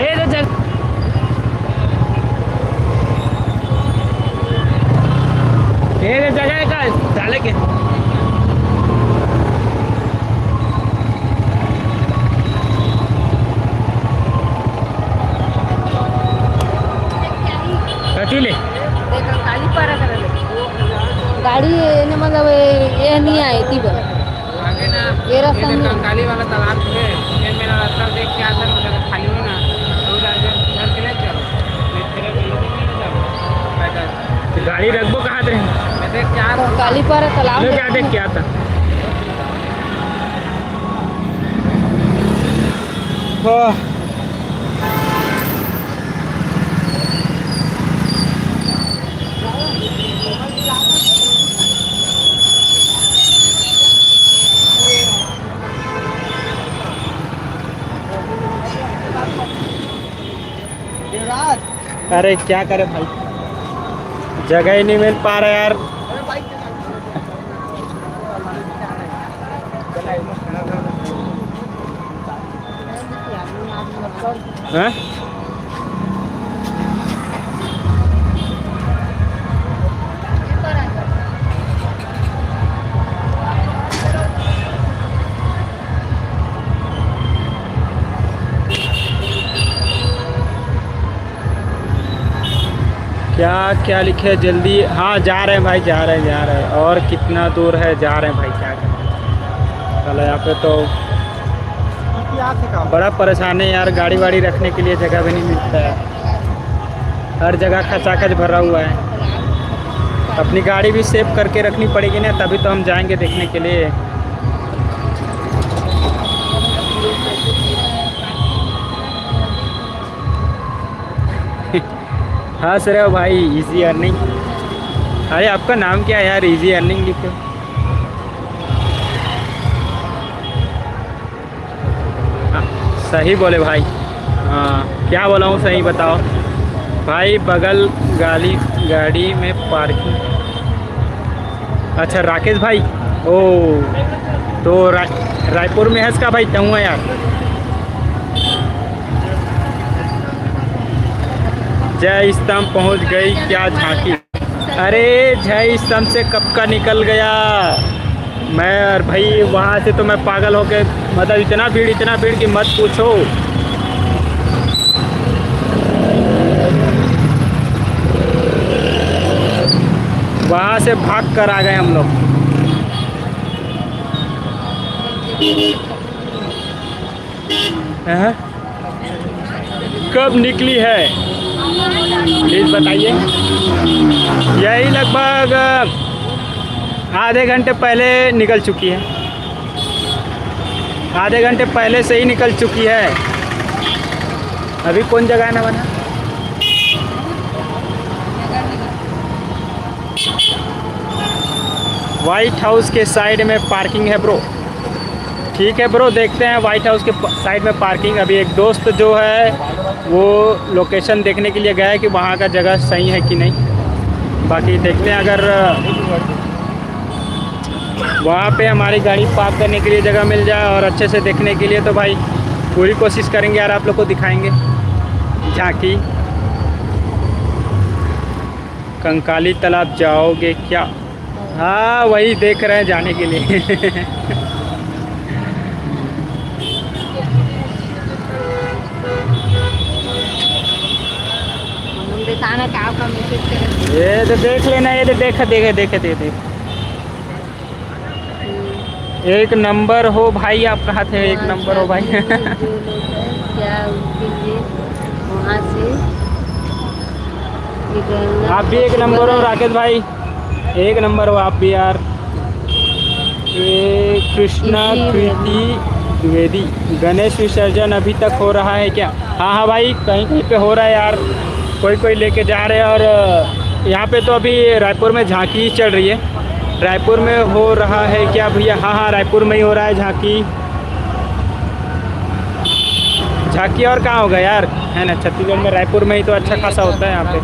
ए दे चल ये दे जगह का डाले के कचूले खाली पारा करायला गाड़ी ने मतलब ये नहीं आई थी बस आगे ना ये रास्ता इधर नहीं। कंकाली वाला तालाब है, ये मेरा रास्ता देख के आता है, उधर खाली हो ना तो उधर के लिए चलो पैदल। गाड़ी रखबो कहाँ थे मैं देख के आ रहा हूँ। काली पारा तालाब लो है। क्या देख के आता अरे क्या करे भाई जगह ही नहीं मिल पा रहा यार हाँ? क्या क्या लिखे जल्दी। हाँ जा रहे हैं भाई, जा रहे हैं। और कितना दूर है, जा रहे हैं भाई, क्या करें। चलो यहाँ पे तो बड़ा परेशान है यार, गाड़ी वाड़ी रखने के लिए जगह भी नहीं मिलता है, हर जगह खचाखच भरा हुआ है। अपनी गाड़ी भी सेव करके रखनी पड़ेगी ना, तभी तो हम जाएंगे देखने के लिए। हाँ सर भाई, इजी अर्निंग। अरे आपका नाम क्या है यार, इजी अर्निंग लिखो। सही बोले भाई। हाँ क्या बोला हूँ, सही बताओ भाई। बगल गाड़ी में पार्किंग। अच्छा राकेश भाई, ओ तो रायपुर में है इसका भाई, कहूँगा यार। जय स्तंभ पहुँच गई क्या झांकी। अरे जय स्तंभ से कब का निकल गया मैं भाई, वहाँ से तो मैं पागल हो के, मतलब इतना भीड़ कि मत पूछो। वहाँ से भाग कर आ गए हम लोग। कब निकली है प्लीज़ बताइए। यही लगभग आधे घंटे पहले निकल चुकी है, आधे घंटे पहले से ही निकल चुकी है। अभी कौन जगह है ना बना, वाइट हाउस के साइड में पार्किंग है ब्रो। ठीक है ब्रो, देखते हैं वाइट हाउस के साइड में पार्किंग। अभी एक दोस्त जो है वो लोकेशन देखने के लिए गया है कि वहाँ का जगह सही है कि नहीं। बाकी देखते हैं, अगर वहाँ पे हमारी गाड़ी पार्क करने के लिए जगह मिल जाए और अच्छे से देखने के लिए, तो भाई पूरी कोशिश करेंगे यार, आप लोग को दिखाएंगे झांकी। कंकाली तालाब जाओगे क्या? हाँ वही देख रहे हैं जाने के लिए। ये तो देख लेना, ये तो देखे। एक नंबर हो भाई, आप कहाँ थे? एक नंबर हो भाई। क्या वहाँ से आप भी एक नंबर हो राकेश भाई, एक नंबर हो आप भी यार। कृष्णा कृति द्विवेदी, गणेश विसर्जन अभी तक हो रहा है क्या? हाँ भाई, कहीं कहीं पे हो रहा है यार, कोई लेके जा रहे हैं। और यहाँ पे तो अभी रायपुर में झांकी चल रही है। रायपुर में हो रहा है क्या भैया? हाँ रायपुर में ही हो रहा है झांकी। और कहाँ होगा यार, है ना, छत्तीसगढ़ में रायपुर में ही तो अच्छा खासा होता है यहाँ पे।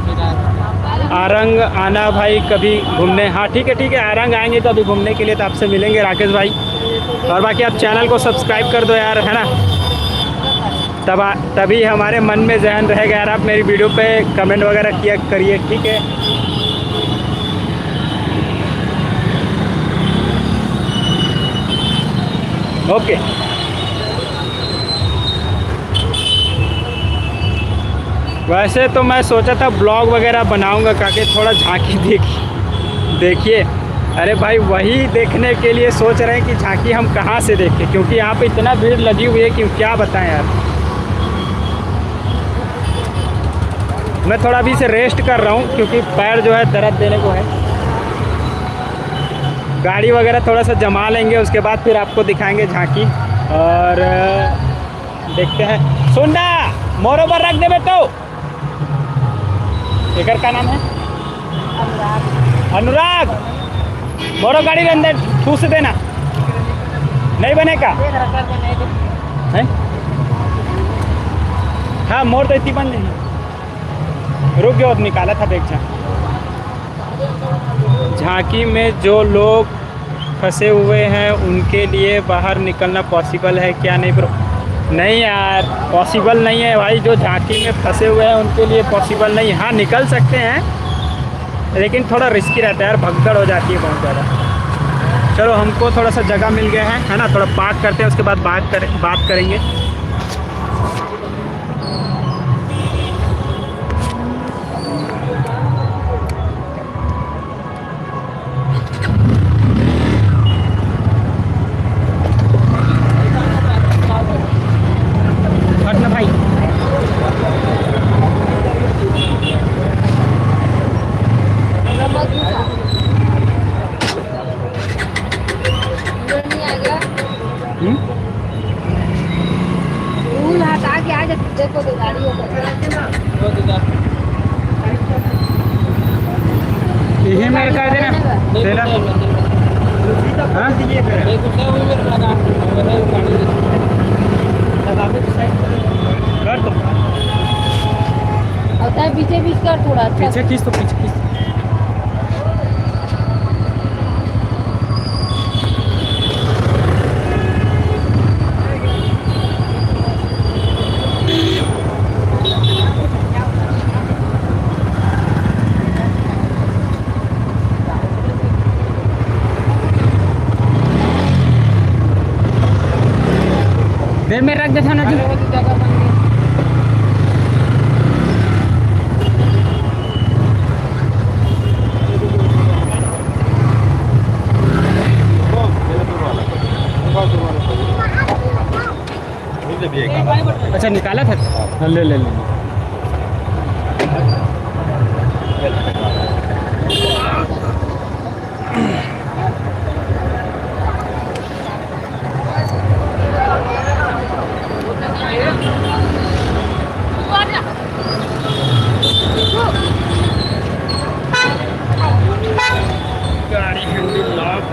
आरंग आना भाई कभी घूमने। हाँ ठीक है, आरंग आएंगे तो अभी घूमने के लिए तो आपसे मिलेंगे राकेश भाई। और बाकी आप चैनल को सब्सक्राइब कर दो यार, है ना, तभी हमारे मन में जहन रहेगा यार। आप मेरी वीडियो पे कमेंट वगैरह किया करिए, ठीक है। ओके वैसे तो मैं सोचा था ब्लॉग वगैरह बनाऊंगा, ताकि थोड़ा झांकी देखिए। अरे भाई वही देखने के लिए सोच रहे हैं कि झांकी हम कहाँ से देखें, क्योंकि यहाँ पे इतना भीड़ लगी हुई है कि क्या बताएं यार। मैं थोड़ा अभी से रेस्ट कर रहा हूँ, क्योंकि पैर जो है दर्द देने को है। गाड़ी वगैरह थोड़ा सा जमा लेंगे, उसके बाद फिर आपको दिखाएंगे झांकी। और देखते हैं। सुनना मोरो पर रख दे बेटो। एकर का नाम है अनुराग। मोरो गाड़ी के अंदर ठूस देना, नहीं बनेगा है? हाँ मोर तो इतनी बन नहीं, रुक गया, निकाला था देख। झांकी में जो लोग फंसे हुए हैं उनके लिए बाहर निकलना पॉसिबल है क्या? नहीं ब्रो, नहीं यार पॉसिबल नहीं है भाई। जो झांकी में फंसे हुए हैं उनके लिए पॉसिबल नहीं। हाँ निकल सकते हैं, लेकिन थोड़ा रिस्की रहता है यार, भगदड़ हो जाती है बहुत ज़्यादा। चलो हमको थोड़ा सा जगह मिल गया है ना, थोड़ा पार्क करते हैं, उसके बाद बात करेंगे। यही मेरे का देना तेरा हाँ कर दो होता है पीछे बीच कर थोड़ा अच्छा पीछे खींच तो पीछे खींच दे में रख दे थाना जी अच्छा निकाला था हाँ, ले ले ले गाड़ी हैंडल लॉक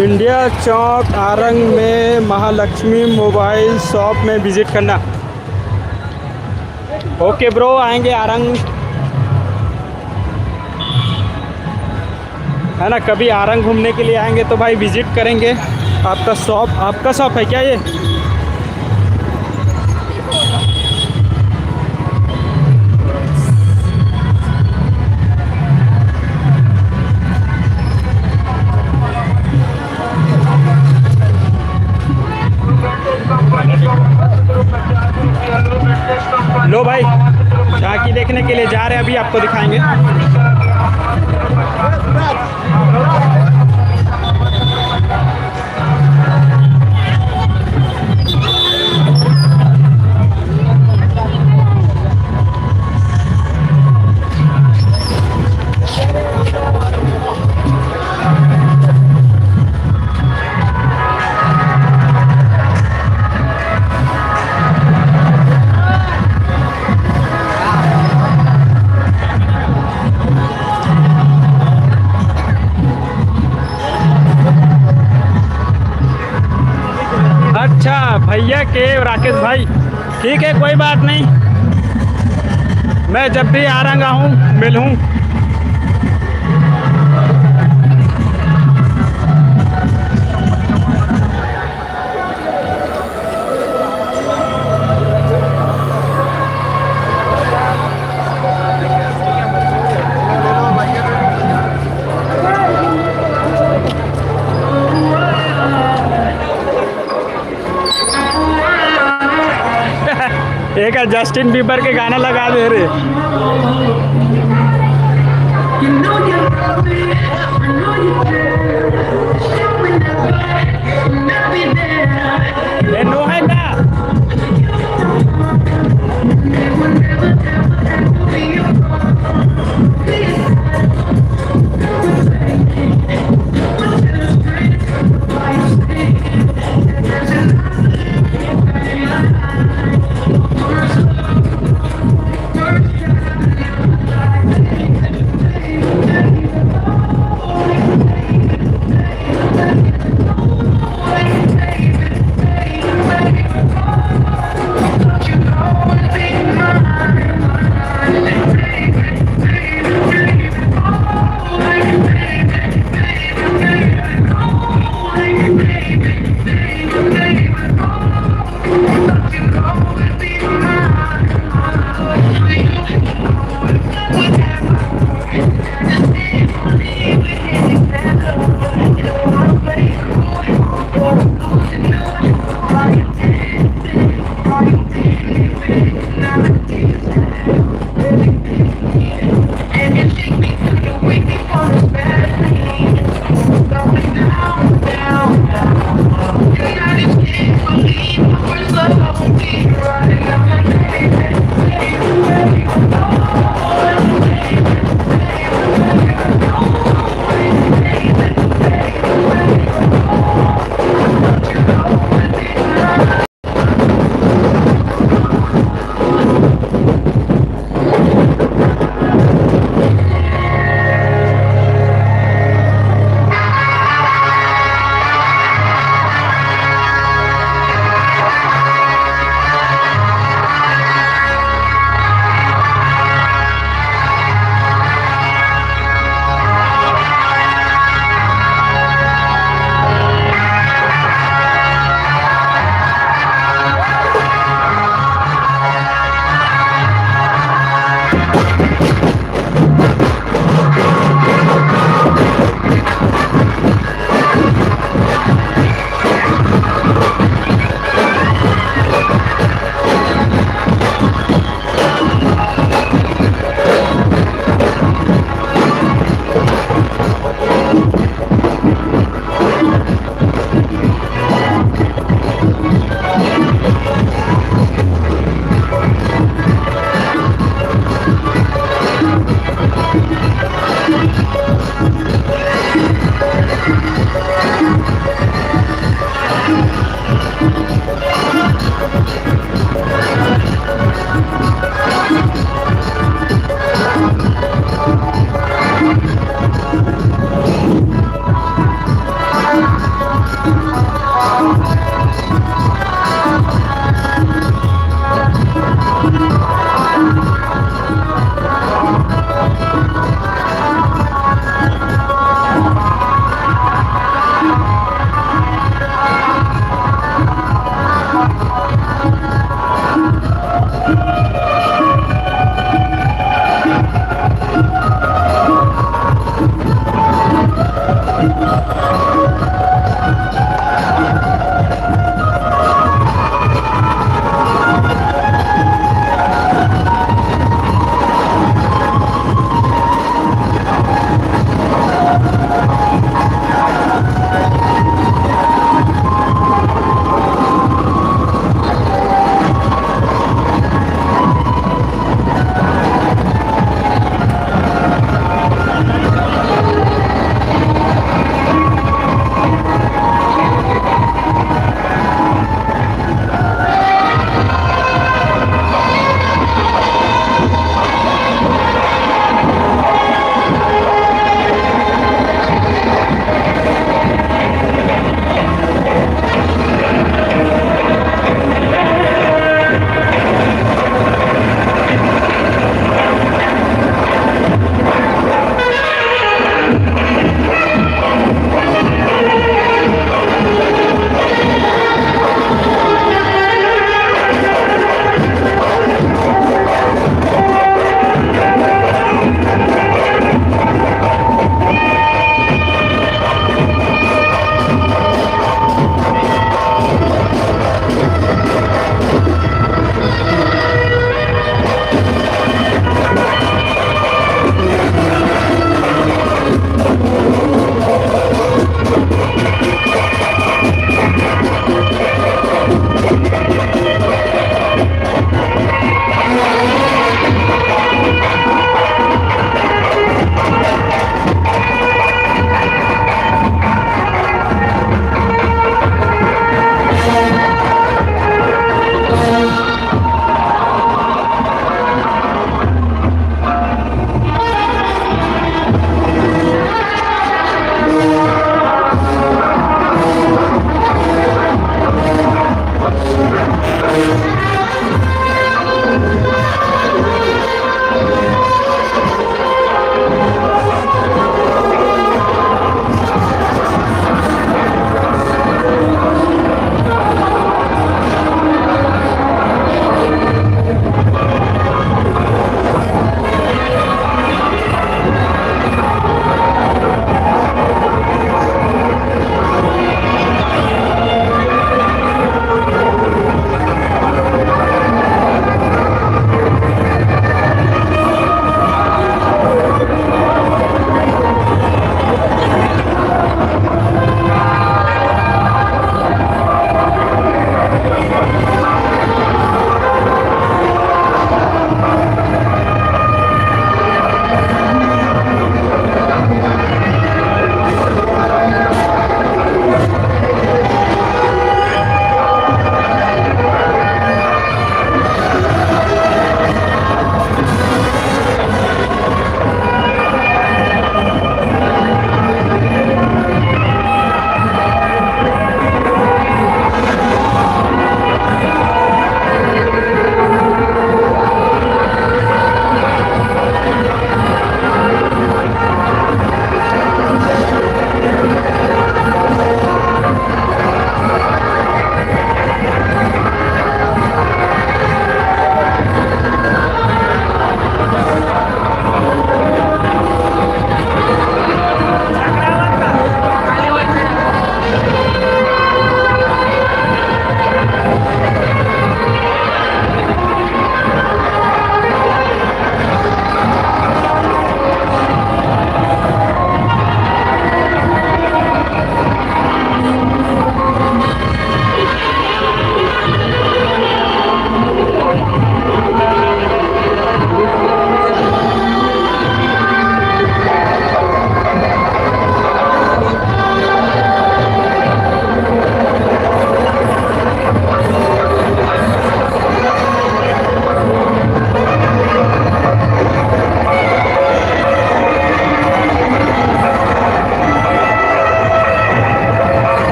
इंडिया चौक आरंग में महालक्ष्मी मोबाइल शॉप में विज़िट करना। ओके ब्रो आएंगे आरंग है ना कभी आरंग घूमने के लिए आएंगे तो भाई विज़िट करेंगे। आपका शॉप है क्या ये? लो भाई झांकी देखने के लिए जा रहे हैं अभी आपको दिखाएंगे। अच्छा भैया के राकेश भाई ठीक है कोई बात नहीं मैं जब भी आरंग आऊँ मिलूँ। एक जस्टिन बीबर के गाना लगा दे रे नो है ना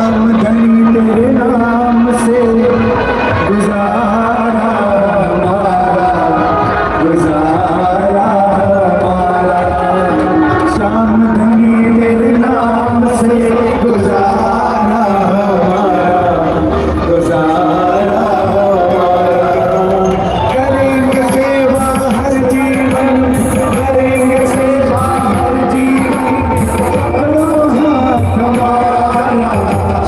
श्याम धनी तेरे नाम से गुजारा हमारा, गुजारा हमारा, श्याम धनी तेरे नाम से गुजारा हमारा, गुजारा हमारा। करेंगे सेवा हर जीवन, करेंगे सेवा हर जीवन, पकड़ो हाथ हमारा,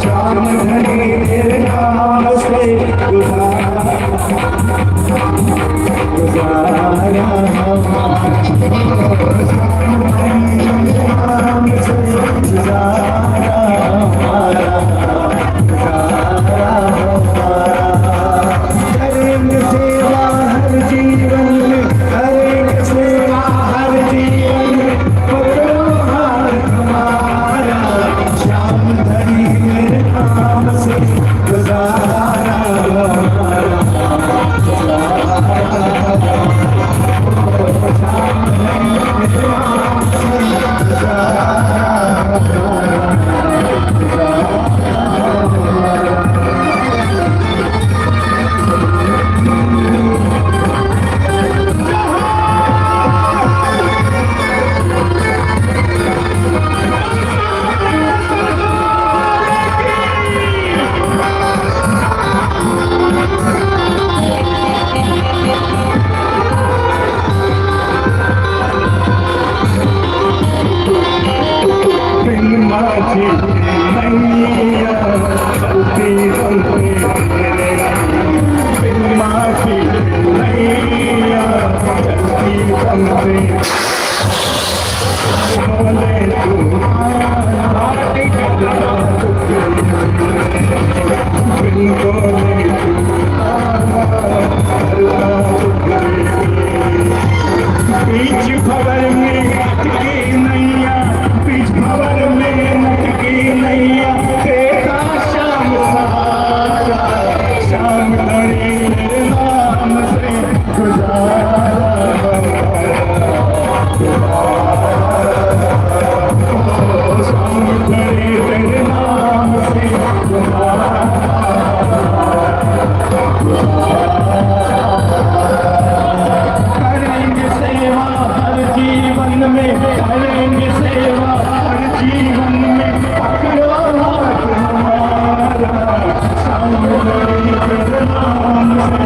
श्याम धनी तेरे नाम से गुजारा, गुजारा हमारा, श्याम धनी तेरे नाम से गुजारा हमारा, गुजारा हमारा। करेंगे सेवा हर जीवन में, करेंगे सेवा हर जीवन में, पकड़ो हाथ हमारा, श्याम धनी तेरे नाम से गुजारा हमारा, गुजारा हमारा, श्याम धनी तेरे नाम से गुजारा हमारा, गुजारा हमारा। माझी नैया चलती चलती माझी नैया चलती चलती बोले तू बोले बीच भवर में अटकी नैया, बीच भवर में अटकी नैया, देखा श्याम सहारा, श्याम धनी तेरे नाम से गुजारा श्याम धनी तेरे नाम से गुजारा। करेंगे सेवा हर जीवन में, करेंगे सेवा हर जीवन में, पकड़ो हाथ हमारा, श्याम धनी तेरे नाम से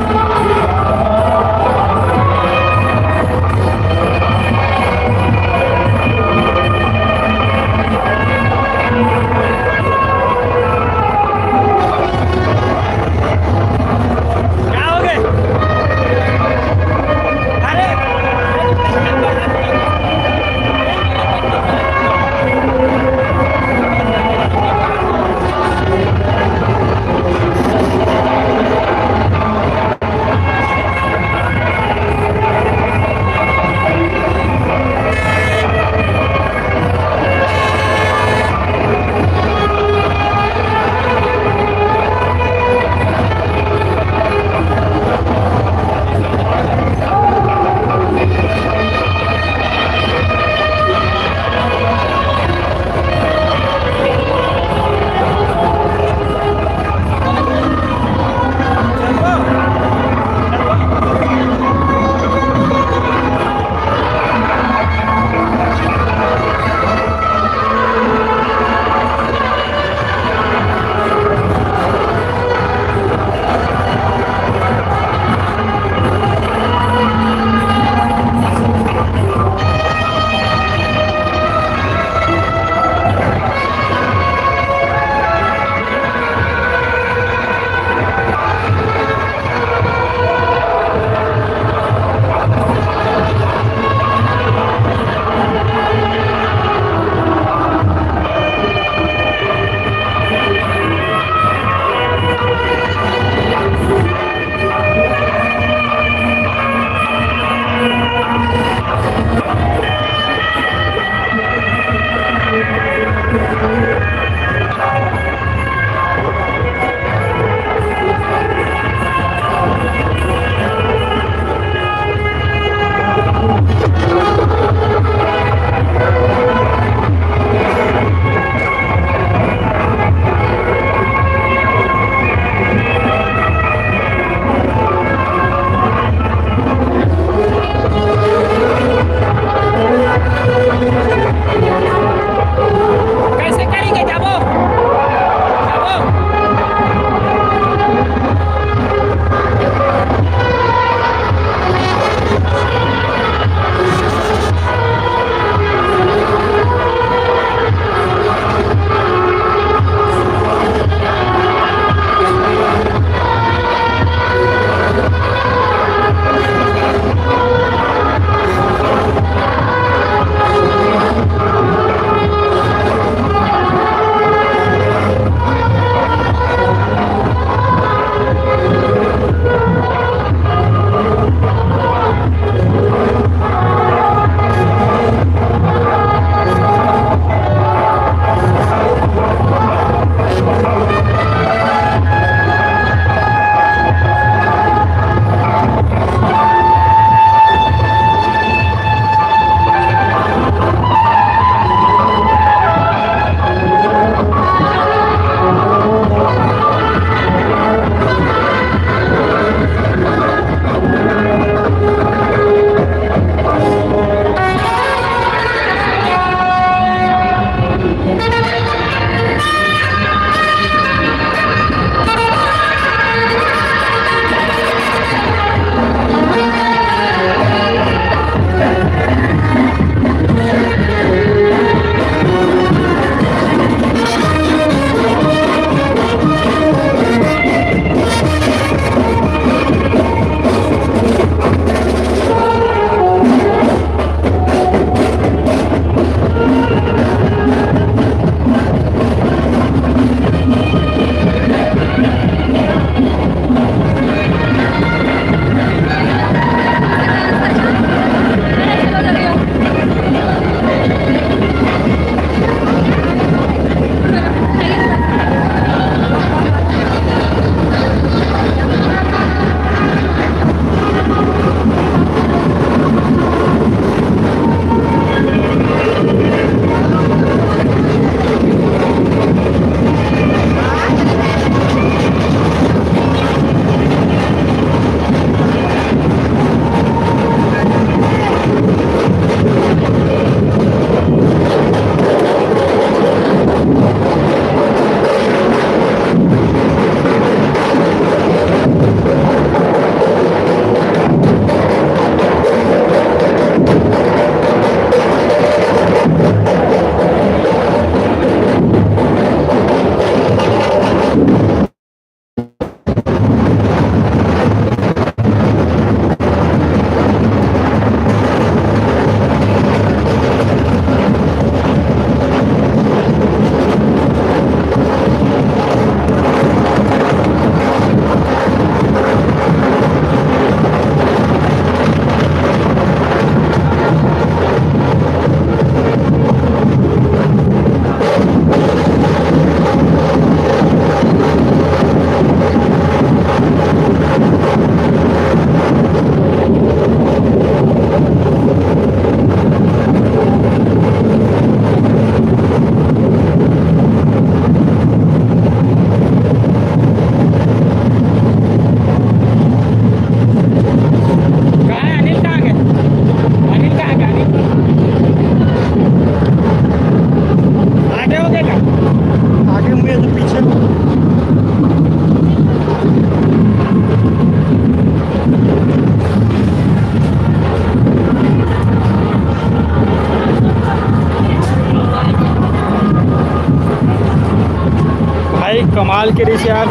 निकाल के रही यार।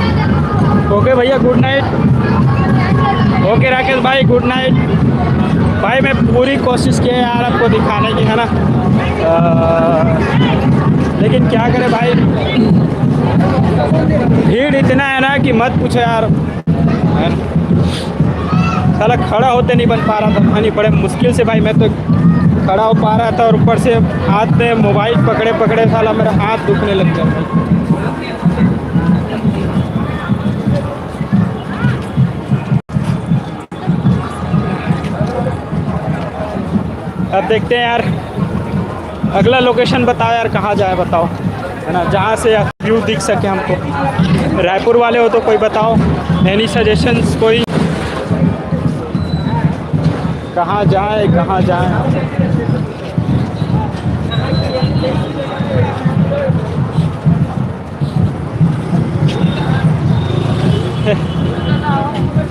ओके भैया, गुड नाइट। ओके राकेश भाई, गुड नाइट भाई। मैं पूरी कोशिश की है यार आपको दिखाने की, है ना, लेकिन क्या करें भाई, भीड़ इतना है ना कि मत पूछो यार, है ना। साला खड़ा होते नहीं बन पा रहा था नहीं, बड़े मुश्किल से भाई मैं तो खड़ा हो पा रहा था, और ऊपर से हाथ में मोबाइल पकड़े पकड़े साला मेरा हाथ दुखने लग गया भाई। अब देखते हैं यार, अगला लोकेशन बताओ यार, कहाँ जाए बताओ, है ना, जहाँ से व्यू दिख सके हमको। रायपुर वाले हो तो कोई बताओ, एनी सजेशंस कोई, कहाँ जाए कहाँ जाए।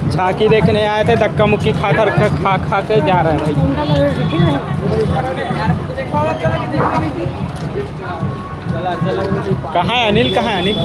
झांकी देखने आए थे, धक्का मुक्की खा के जा रहे हैं भाई। कहाँ है अनिल, कहाँ है अनिल?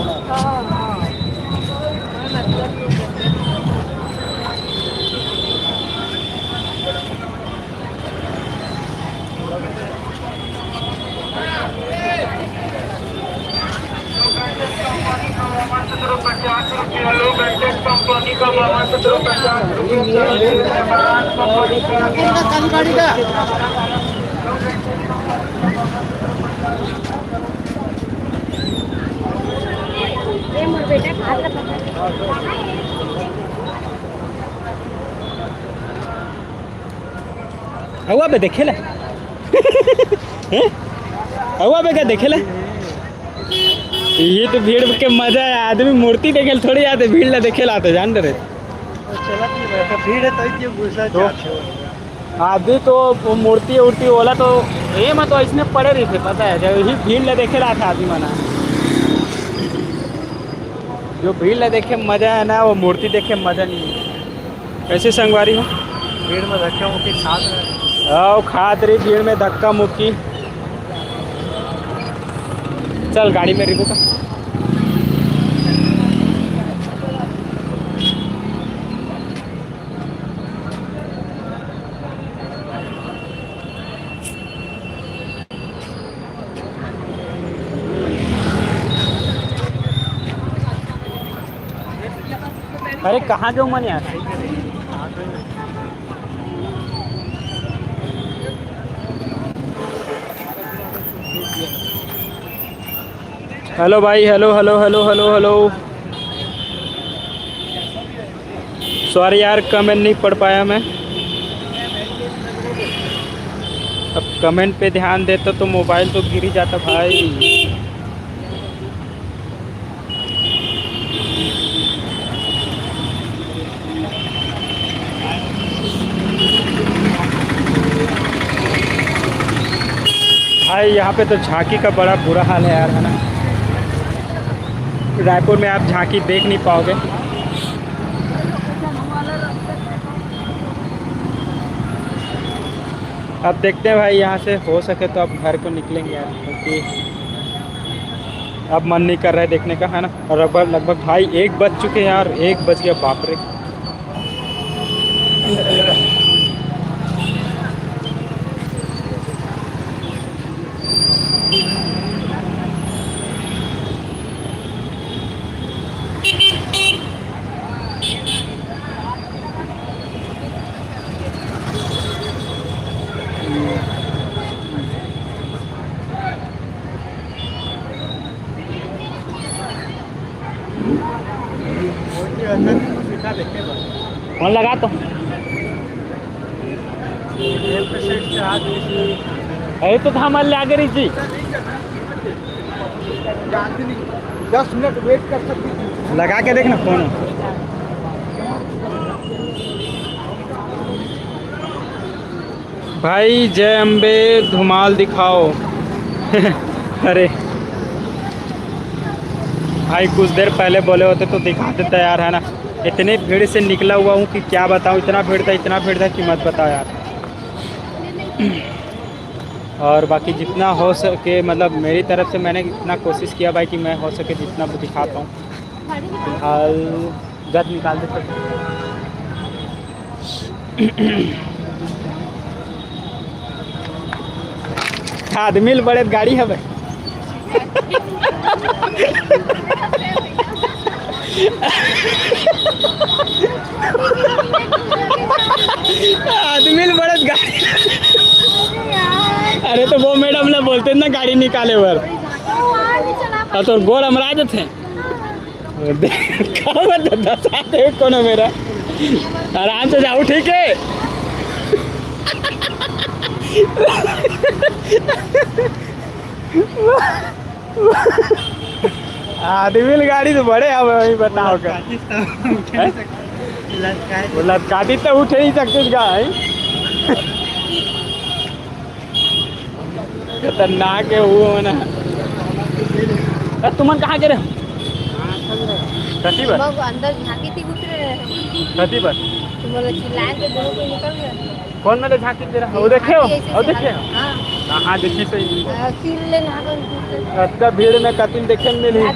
हुआ बे देखे ला हुआ बे क्या देखे ला। ये तो भीड़ के मजा है, आदमी मूर्ति देखे थोड़ी आते, भीड़ ला देखे ला आते, जान रहे भीड़ है तो आदमी तो वो मूर्ति उर्ति बोला तो ये मत तो इसमें पड़े रही थे, पता है, जब यही भीड़ ला देखे ला था आदमी मना। जो भीड़ ला देखे मजा है ना, वो मूर्ति देखे मजा नहीं है। कैसे संगवारी हो, भीड़ में धक्का मुक्की खात रही भीड़ में धक्का मुक्की। चल गाड़ी में रिबू का। अरे कहाँ जाऊँ मैं यार। हेलो भाई, hello hello hello hello hello. Sorry यार, कमेंट नहीं पढ़ पाया मैं। अब कमेंट पे ध्यान देता तो मोबाइल तो गिर ही जाता भाई। भाई यहाँ पे तो झांकी का बड़ा बुरा हाल है यार, है ना। रायपुर में आप झांकी देख नहीं पाओगे। अब देखते हैं भाई, यहाँ से हो सके तो अब घर को निकलेंगे यार, क्योंकि अब मन नहीं कर रहा है देखने का, है ना। और लगभग भाई 1 बज चुके यार, 1 बज गया, बाप रे। फोन लगा तो अरे तो हमारे ले आगे रही थी। 10 मिनट वेट कर सकती थी। लगा के देखना फोन। भाई जय अम्बे धुमाल दिखाओ। अरे भाई कुछ देर पहले बोले होते तो दिखा देता यार, है ना। इतने भीड़ से निकला हुआ हूँ कि क्या बताऊँ, इतना भीड़ था कि मत बताओ यार। और बाकी जितना हो सके, मतलब मेरी तरफ से मैंने इतना कोशिश किया भाई कि मैं हो सके जितना भी दिखाता हूँ। हाल गद निकाल दे सब। आदमी बड़े गाड़ी है भाई। आदमी बड़े गाड़ी। अरे तो वो मैडम ने बोलते ना गाड़ी निकाले वर तो गोल हमरा थे कौन है मेरा आराम से जाओ ठीक है। आदमी गाड़ी तो बड़े अब वही बताओ का लटकाती तो उठ नहीं सकते गाय। खतरनाक है वो ना। तुमन कहाँ गिरे कथी पर अंदर झांकी थी उतरे कथी पर तुम्हारे चिल्लाए तो दोनों को निकल गया। कौन मैंने झांकी दे रहा वो देखे हो और देखे हो हाँ कहाँ देखी सही किल ले ना कर इतना भीड़ में कतिन देखे मिली है।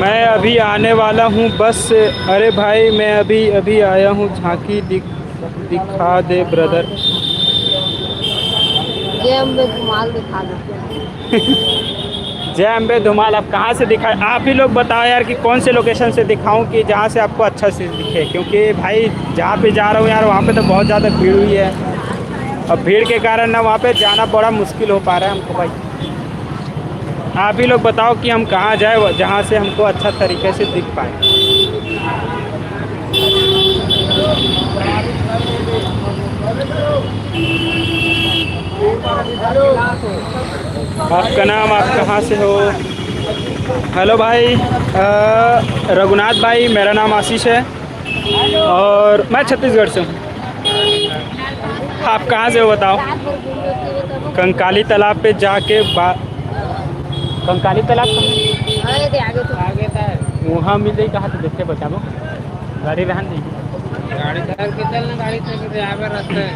मैं अभी आने वाला हूँ बस से। अरे भाई मैं अभी आया हूँ झांकी दिखा दे ब्रदर। ये हम धुमाल दिखा दो। जय अम्बे धुमाल अब कहाँ से दिखाए आप ही लोग बताओ यार कि कौन से लोकेशन से दिखाऊं कि जहाँ से आपको अच्छा से दिखे क्योंकि भाई जहाँ पे जा रहा हूँ यार वहाँ पे तो बहुत ज़्यादा भीड़ हुई है और भीड़ के कारण ना वहाँ पे जाना बड़ा मुश्किल हो पा रहा है हमको भाई। आप ही लोग बताओ कि हम कहाँ जाए जहाँ से हमको अच्छा तरीके से दिख पाए। आपका नाम आप कहाँ से हो। हेलो भाई रघुनाथ भाई मेरा नाम आशीष है और मैं छत्तीसगढ़ से हूँ। आप कहाँ से हो बताओ। कंकाली तालाब पे जाके कंकाली तालाब आगे था वहाँ मिल जाए कहाँ से देखे बचाओ गाड़ी रहन नहीं गाड़ी धर के चलना गाड़ी धर के यहाँ पे रास्ते है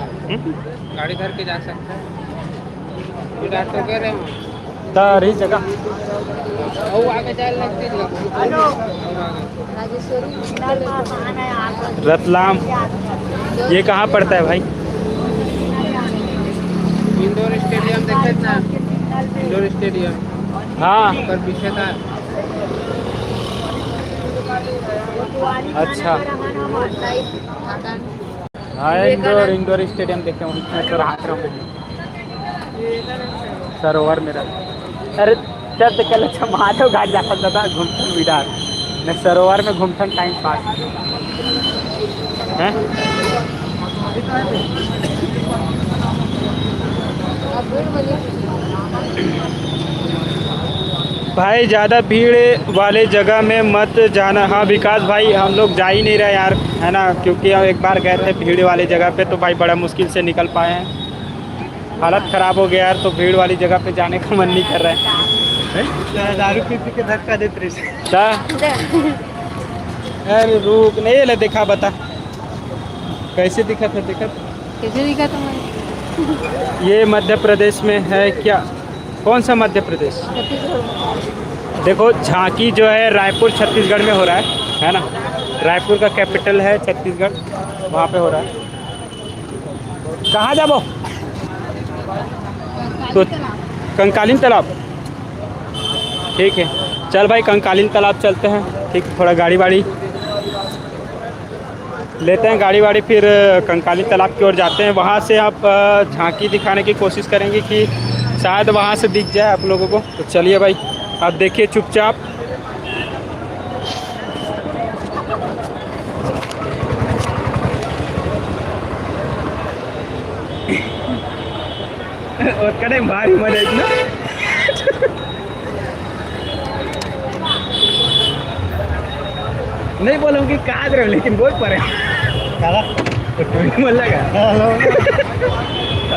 गाड़ी धर के जा सकते हैं। तो कह रहे हैं तारी जगह वो आगे चल लगती रतलाम ये कहाँ पड़ता है भाई। इंडोर स्टेडियम देखे ना इंडोर स्टेडियम हाँ पर पीछे था। अच्छा हाँ इंडोर स्टेडियम देखे मैं तो रात रहा हूँ सरोवर मेरा। अरे चल तो कल अच्छा माधव घाट जा सकता था घूमथन विदार मैं सरोवर में घूमथन टाइम पास है। भाई ज़्यादा भीड़ वाले जगह में मत जाना। हाँ विकास भाई हम लोग जा ही नहीं रहे यार है ना क्योंकि हम एक बार गए थे भीड़ वाली जगह पे तो भाई बड़ा मुश्किल से निकल पाए हैं। हालत ख़राब हो गया यार तो भीड़ वाली जगह पे जाने का मन नहीं कर रहा है। दारू पी के धक्का देते अरे रुक नहीं ले देखा बता कैसे दिखा था कैसे दिखा तुम्हें। ये मध्य प्रदेश में है क्या। कौन सा मध्य प्रदेश। छत्तीसगढ़ देखो झांकी जो है रायपुर छत्तीसगढ़ में हो रहा है ना। रायपुर का कैपिटल है छत्तीसगढ़ वहाँ पे हो रहा है। कहाँ जाबो तो कंकालीन तालाब ठीक है चल भाई कंकालीन तालाब चलते हैं। ठीक थोड़ा गाड़ी वाड़ी लेते हैं गाड़ी वाड़ी फिर कंकालीन तालाब की ओर जाते हैं। वहाँ से आप झांकी दिखाने की कोशिश करेंगे कि शायद वहाँ से दिख जाए आप लोगों को। तो चलिए भाई आप देखिए चुपचाप। और कड़े भारी मजा इतना नहीं बोलूँगी काज रहे लेकिन बहुत परे तो लगा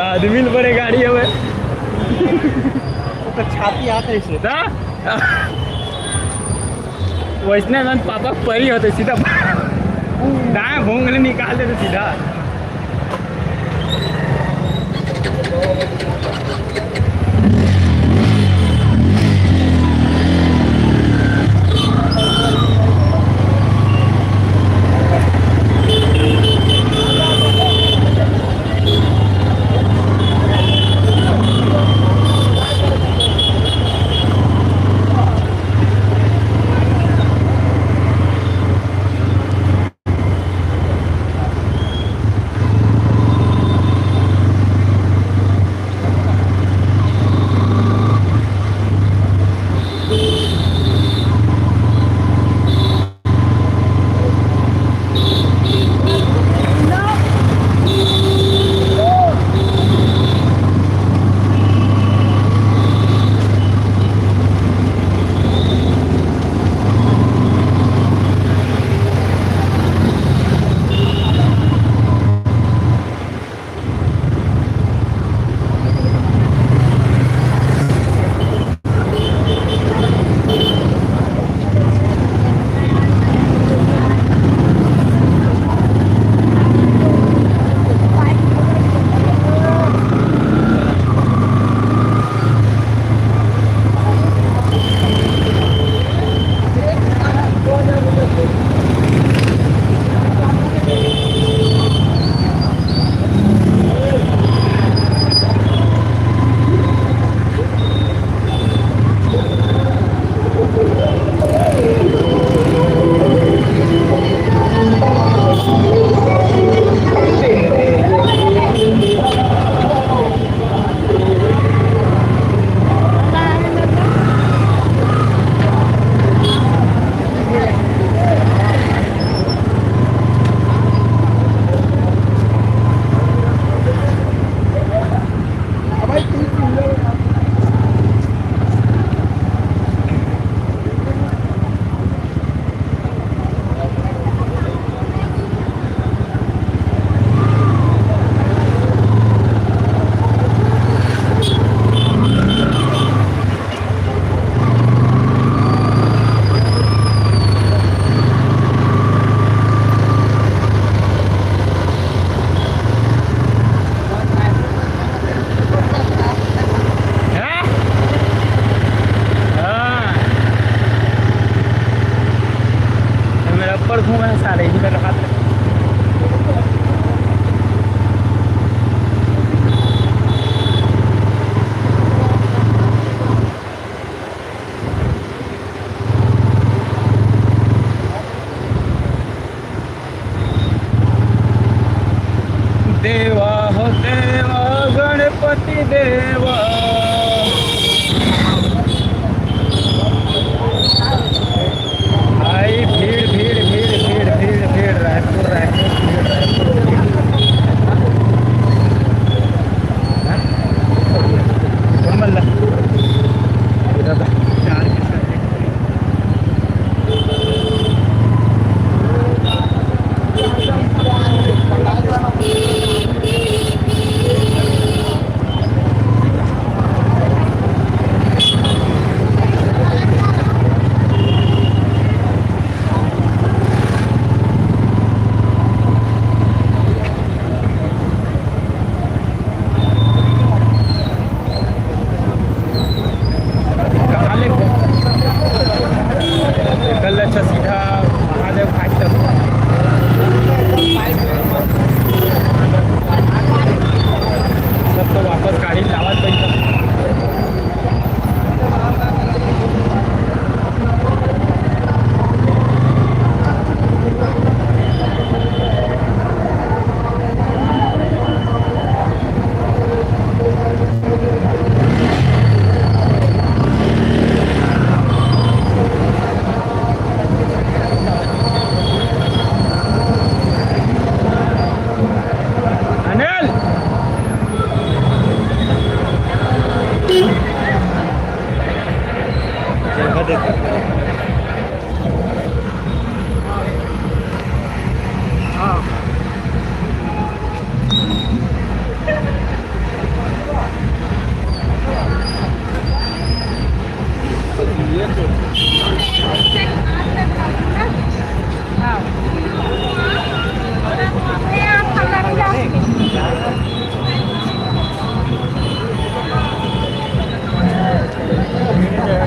आदमी बड़े गाड़ी है तो छाती आता है इसमें वैसने मन पापा परी होते सीधा दाएं भोंगले निकाल देते सीधा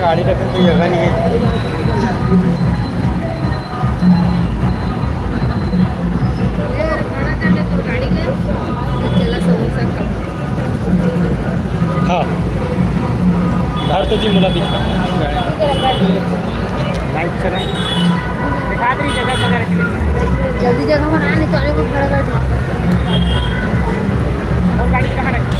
गाड़ी रखने की जगह नहीं है। हाँ घर तो जी मुला दिखा लाइट से नहीं दिखा दी जगह वगैरह जल्दी जगह बना नहीं तो आने को खड़ा कर दो। और गाड़ी कहाँ रखी?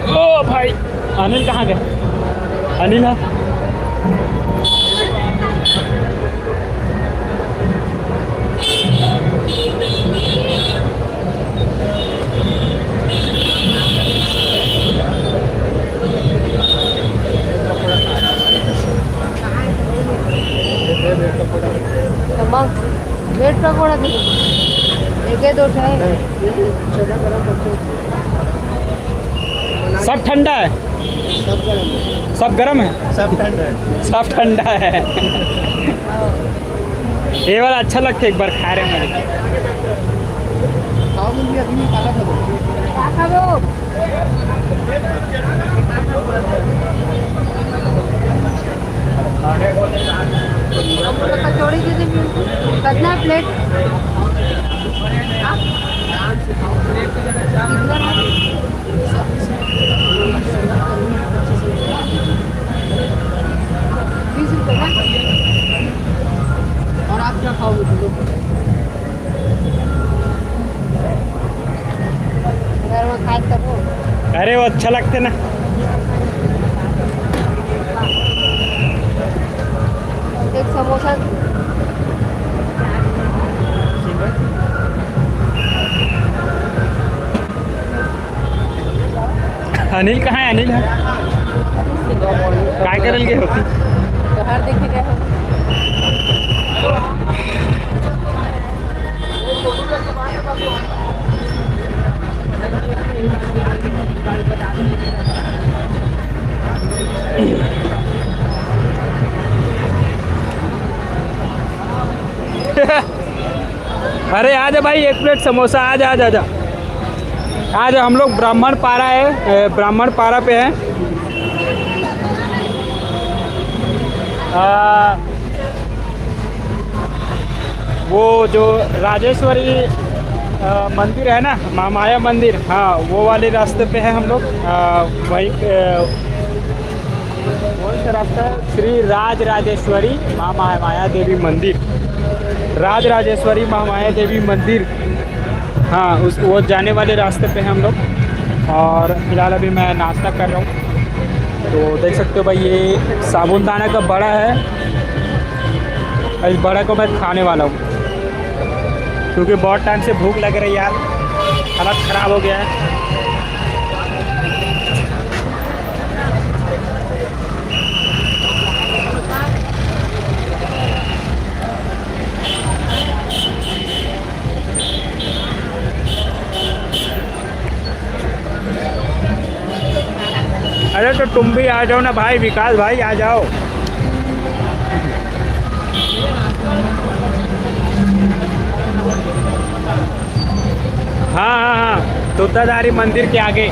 ओ भाई अनिल कहाँ गए? अनिल है मग वेट पकोड़ा दे एक है दो है सब ठंडा है सब गर्म है सब ठंडा है ये वाला अच्छा लगता है एक बार खा रहे हैं क्या खाबो कचौड़ी दे दे कितना प्लेट और आप क्या खाओगे? घर में खाए तब वो अरे वो अच्छा लगते ना एक समोसा अनिल कहाँ है? अनिल है काय करल गे होती बाहर देखे गए हो अरे आ जा भाई एक प्लेट समोसा आ जा आ जा आज हम लोग ब्राह्मण पारा है ब्राह्मण पारा पे है वो जो राजेश्वरी मंदिर है ना महामाया मंदिर हाँ वो वाले रास्ते पे है हम लोग वहीं कौन सा रास्ता है श्री राज राजेश्वरी महामाया देवी मंदिर राज राजेश्वरी महामाया देवी मंदिर हाँ उस वो जाने वाले रास्ते पे हैं हम लोग और फिलहाल अभी मैं नाश्ता कर रहा हूँ तो देख सकते हो भाई ये साबुनदाना का बड़ा है इस बड़ा को मैं खाने वाला हूँ क्योंकि बहुत टाइम से भूख लग रही है यार हालत ख़राब हो गया है अरे तो तुम भी आ जाओ ना भाई विकास भाई आ जाओ हाँ हाँ हाँ तुताधारी मंदिर के आगे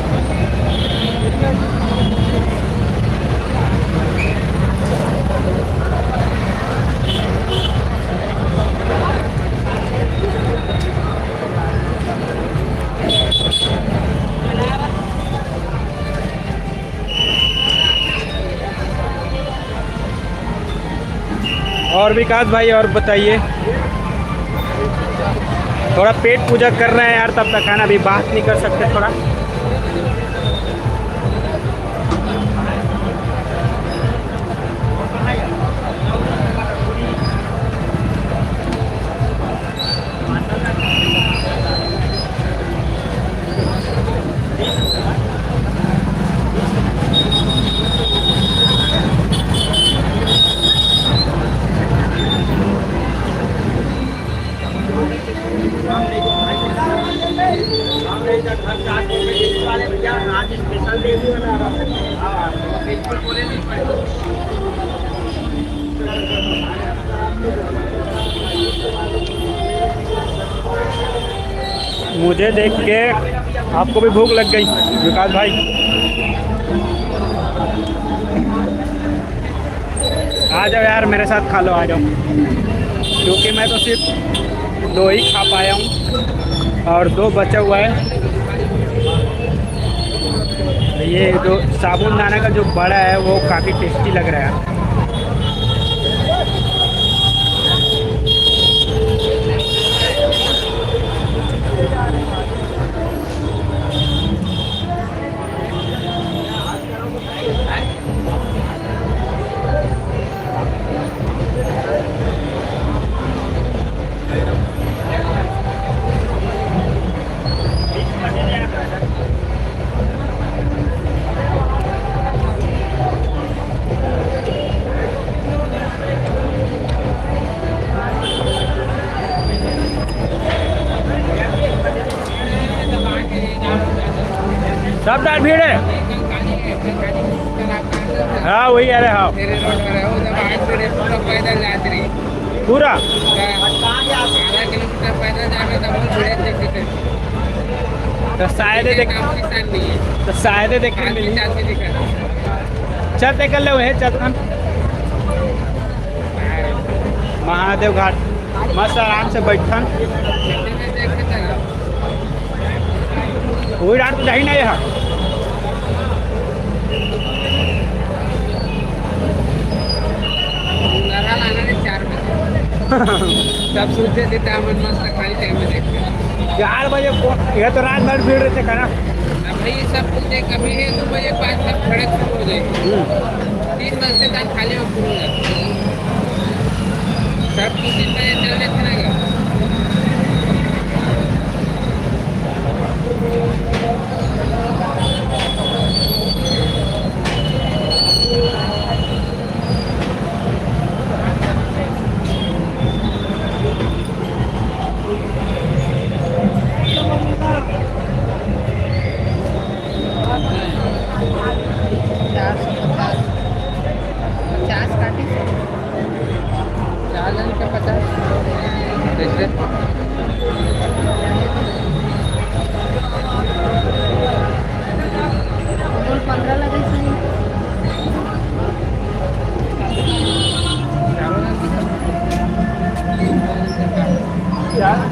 और विकास भाई और बताइए। थोड़ा पेट पूजा कर रहे हैं यार, तब तक खाना अभी बात नहीं कर सकते थोड़ा। मुझे देख के आपको भी भूख लग गई विकास भाई। आ जाओ यार मेरे साथ खा लो, आ जाओ, क्योंकि मैं तो सिर्फ 2 ही खा पाया हूँ और 2 बचा हुआ है। ये जो साबूदाना का जो बड़ा है वो काफ़ी टेस्टी लग रहा है। सब दाल भीड़ है। हाँ वही अरे हाँ पूरा तो शायद देख मिली। चल देख ले वही चल महादेव घाट मस्त आराम से बैठन। वही रात तो जाही नहीं है। सब सोचते थे दामन मस्त खाली टाइम में देखते 4 बजे यह तो रात भर भीड़ रहते खाना। अब भाई सब पूछते कभी है 2 बजे 5 तक खड़े शुरू हो जाए 3 बजे तक खाली में शुरू हो जाए। सब कुछ इतना चल रहे थे ना।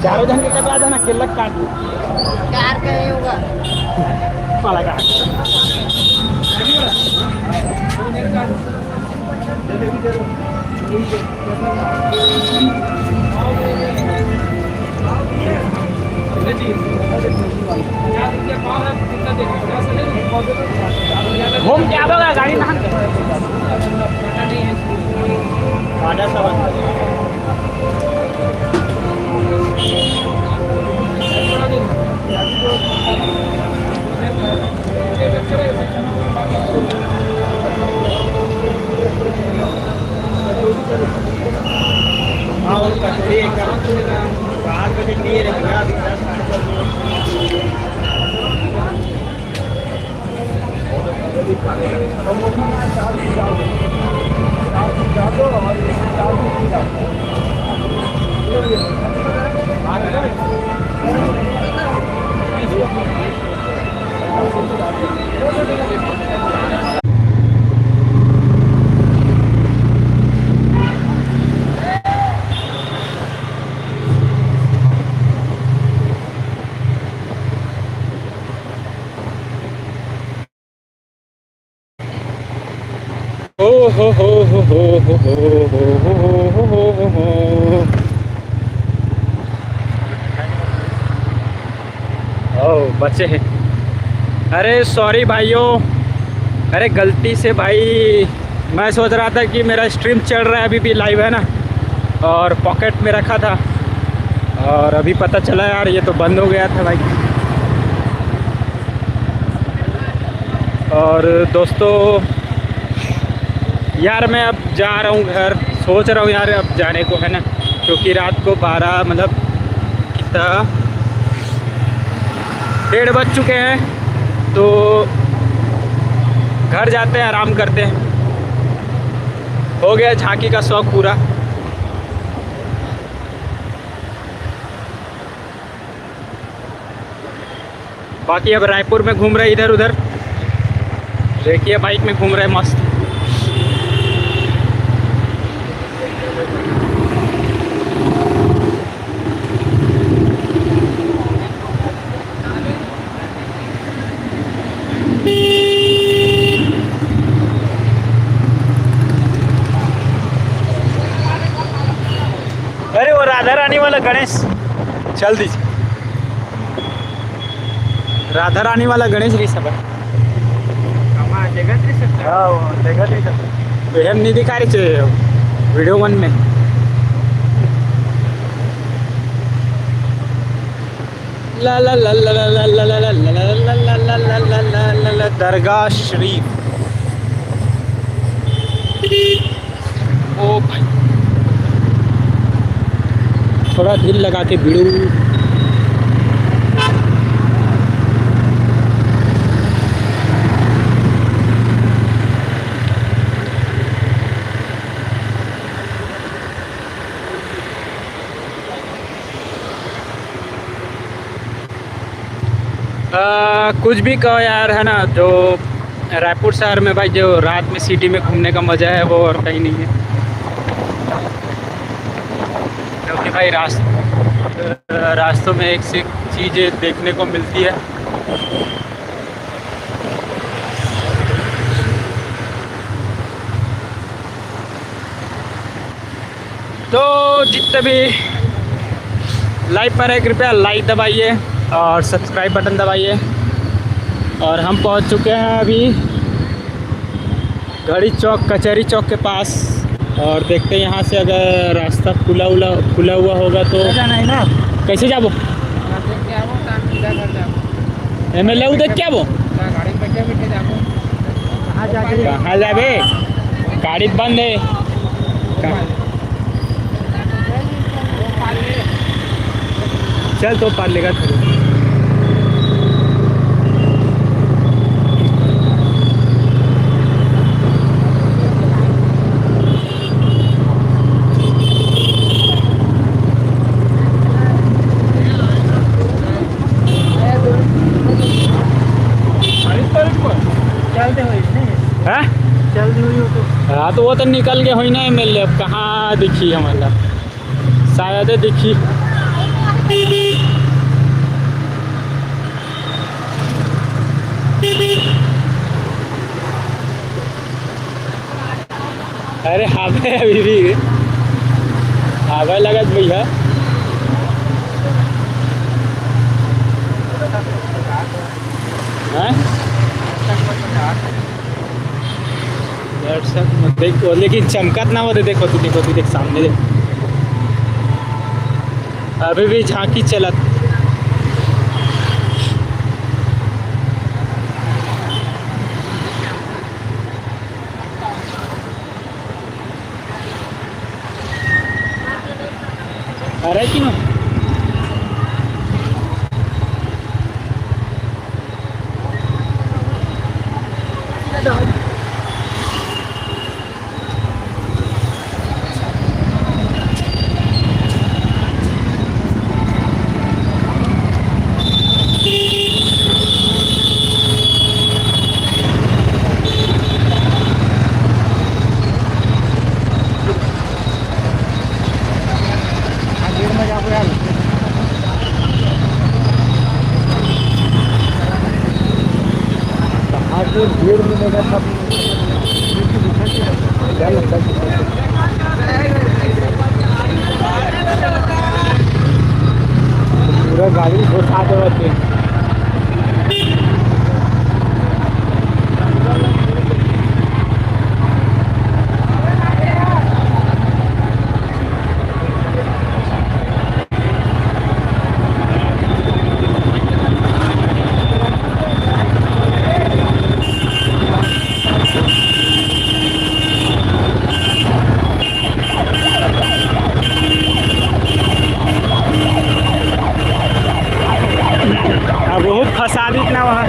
चारों जन के कटवा देना किल्लक काट दो 4 का ही होगा माला काट। घूम के आवेगा गाड़ी नहा आधा सवा हाँ उसका 8 बजे लिए रहेगा अभी 10 तो ओ हो हो हो हो हो हो हो हो हो हो। ओ बचे हैं। अरे सॉरी भाइयों, अरे गलती से भाई मैं सोच रहा था कि मेरा स्ट्रीम चल रहा है, अभी भी लाइव है ना, और पॉकेट में रखा था और अभी पता चला यार ये तो बंद हो गया था भाई। और दोस्तों यार मैं अब जा रहा हूँ घर, सोच रहा हूँ यार अब जाने को, है ना, क्योंकि रात को 12 मतलब कितना 1:30 बज चुके हैं, तो घर जाते हैं, आराम करते हैं। हो गया झांकी का शौक पूरा। बाकी अब रायपुर में घूम रहे इधर उधर, देखिए बाइक में घूम रहे मस्त। अरे वो राधा रानी वाला गणेश चल दीजिए, राधा रानी वाला गणेश रही सब हम नहीं दिखा रही थे वीडियो 1 में। ला ला ला ला ला ला ला ला ला ला ला ला ला ला दरगाह शरीफ। ओ भाई थोड़ा दिल लगा के भिड़ू। कुछ भी कहो यार, है ना, जो रायपुर शहर में भाई जो रात में सिटी में घूमने का मज़ा है वो और कहीं नहीं है, क्योंकि भाई रास्तों में एक से एक चीज़ें देखने को मिलती है। तो जितने भी लाइव पर है कृपया लाइक दबाइए और सब्सक्राइब बटन दबाइए। और हम पहुंच चुके हैं अभी घड़ी चौक, कचहरी चौक के पास, और देखते हैं यहाँ से अगर रास्ता खुला हुआ होगा तो जाना है ना। कैसे जाबो MLA देख क्या वो कहाँ जाबे, गाड़ी बंद है। चल तो पार लेगा थोड़ा। हाँ तो वो तो निकल गए हुई ना MLA, अब कहाँ दिखी हमारा, शायद दिखी। अरे हमें अभी भी हवा लगा भैया। देखो लेकिन चमकत ना हो, देखो तू देख सामने देख, अभी भी झांकी चलत। अरे क्यों भीड़ मिलेगा सब। पूरा गाड़ी घुसा देते बहुत फसादित ना वहाँ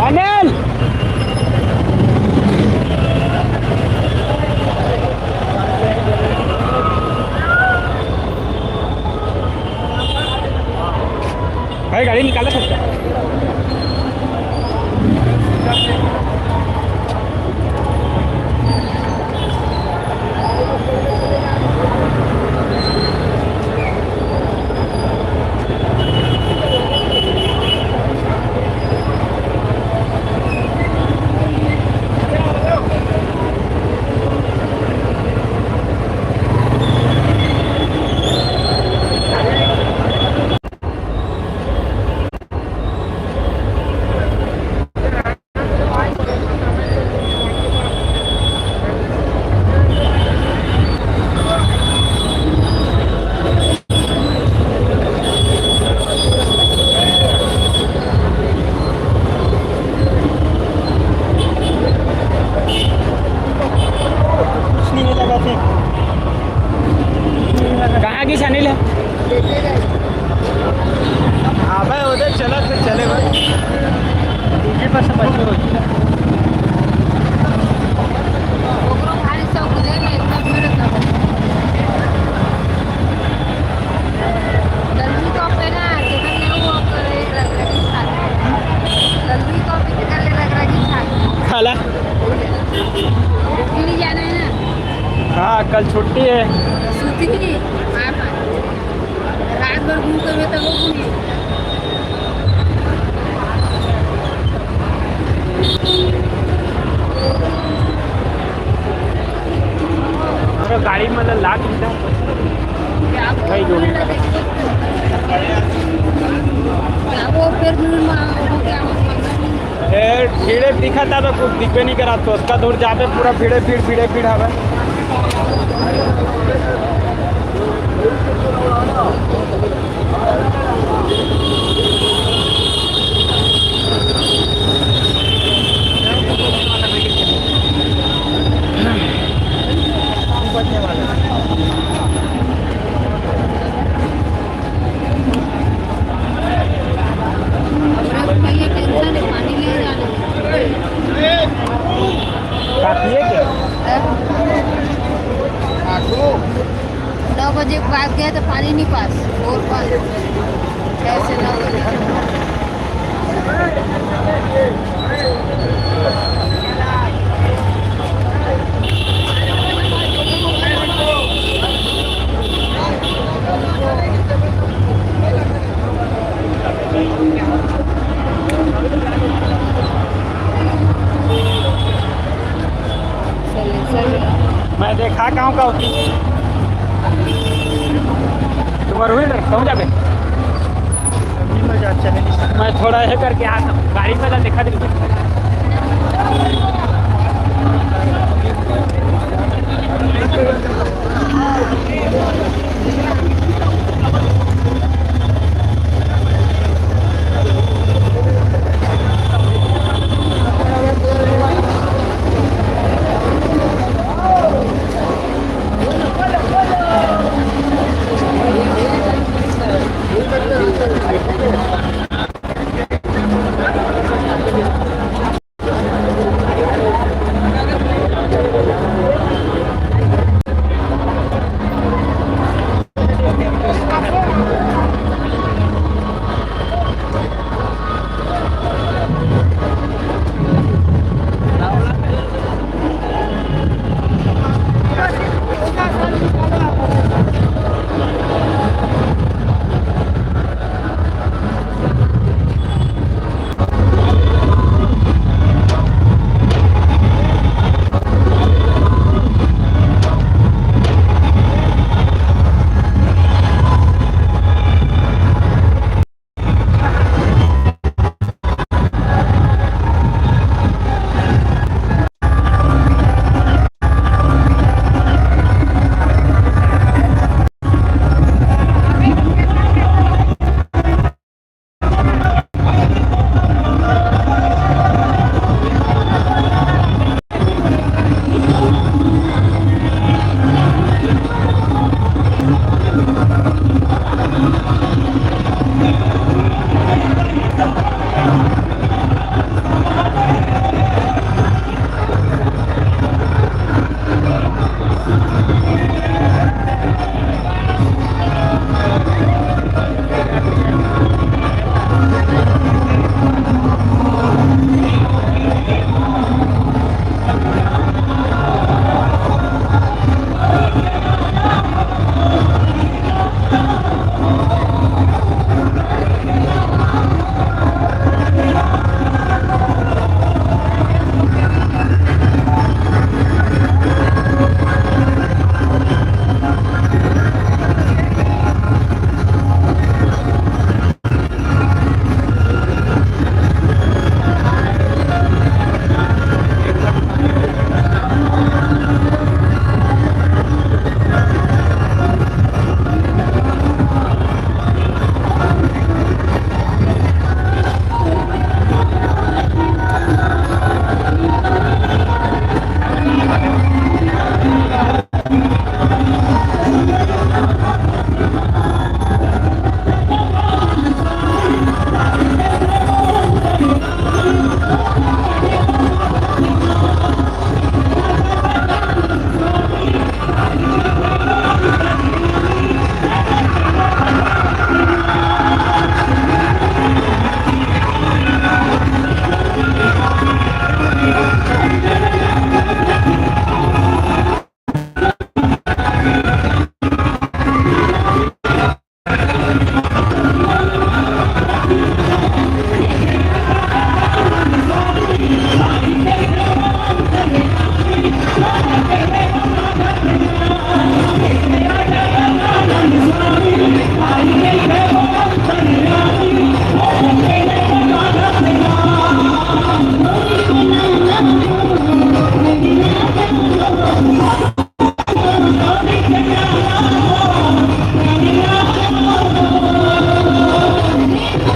अनिल भाई गाड़ी निकाल सकते हैं। कहाँ की अनिल है? हाँ भाई उधर चला फिर चलेगा दूसरी पर से बच्चों खाला जाना है ना। हाँ कल छुट्टी है। सूती नहीं रात भर घूमते हुए तब वो अरे गाड़ी मतलब लाख भीड़े दिखा था तो कुछ दिखे नहीं करा तो उसका दूर जाते पूरा भीड़े हवा काफी है क्या? 9 बजे के बाद गए तो पानी नहीं पास और पास कैसे 9 बजे मैं देखा गाँव का होती तुम्हारे हुए कहूँ जाके मैं थोड़ा है करके आता हूँ गाड़ी में देखा दी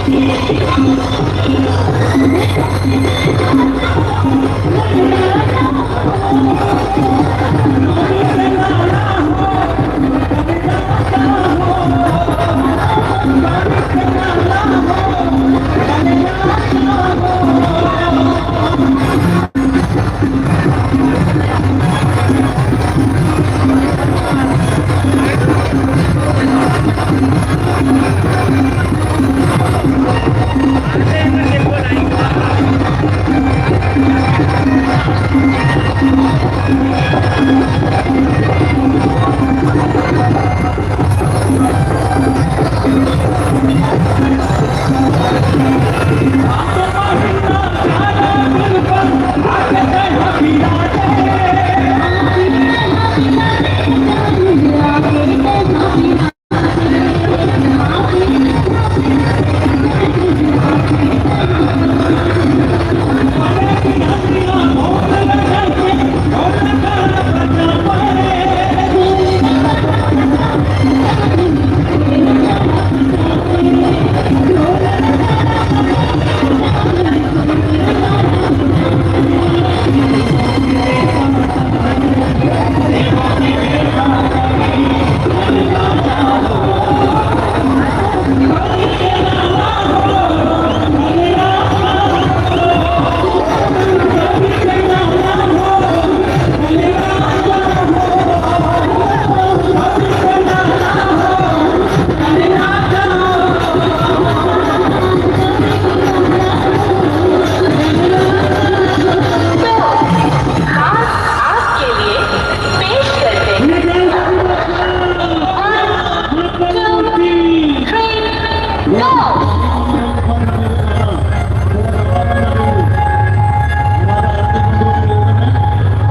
आपके लिए पेश करते हैं 1 2 3 go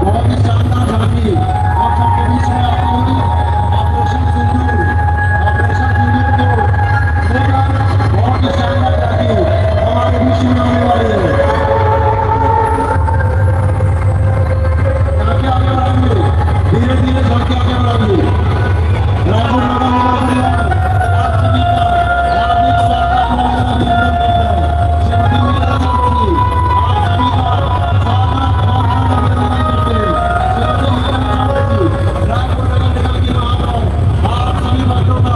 बहुत ही शानदार झांकी आप सबके बीच में आती हुई ऑपरेशन सिंदूर को लेकर बहुत ही शानदार झांकी हमारे बीच में आने वाली है। झांकी आगे बढ़ाएंगे, धीरे धीरे झांकी आगे बढ़ाएंगे। रायपुर नगर निगम परिवार आप सभी का हार्दिक स्वागत अभिनंदन करता है। श्रीमती मीरा चौधरी आप सभी का स्वागत और अभिनंदन करते हैं। श्रीमती मीरा चौधरी रायपुर नगर निगम की महापौर आप सभी बच्चों का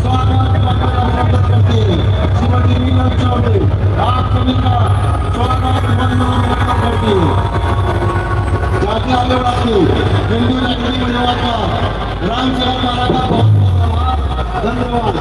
स्वागत और अभिनंदन करती है। श्रीमती मीरा चौधरी आप सभी का स्वागत और अभिनंदन करती है। जाके आगे बढ़ाती हिंदू जागृति परिवार का राम सेवक महाराज का बहुत बहुत धन्यवाद।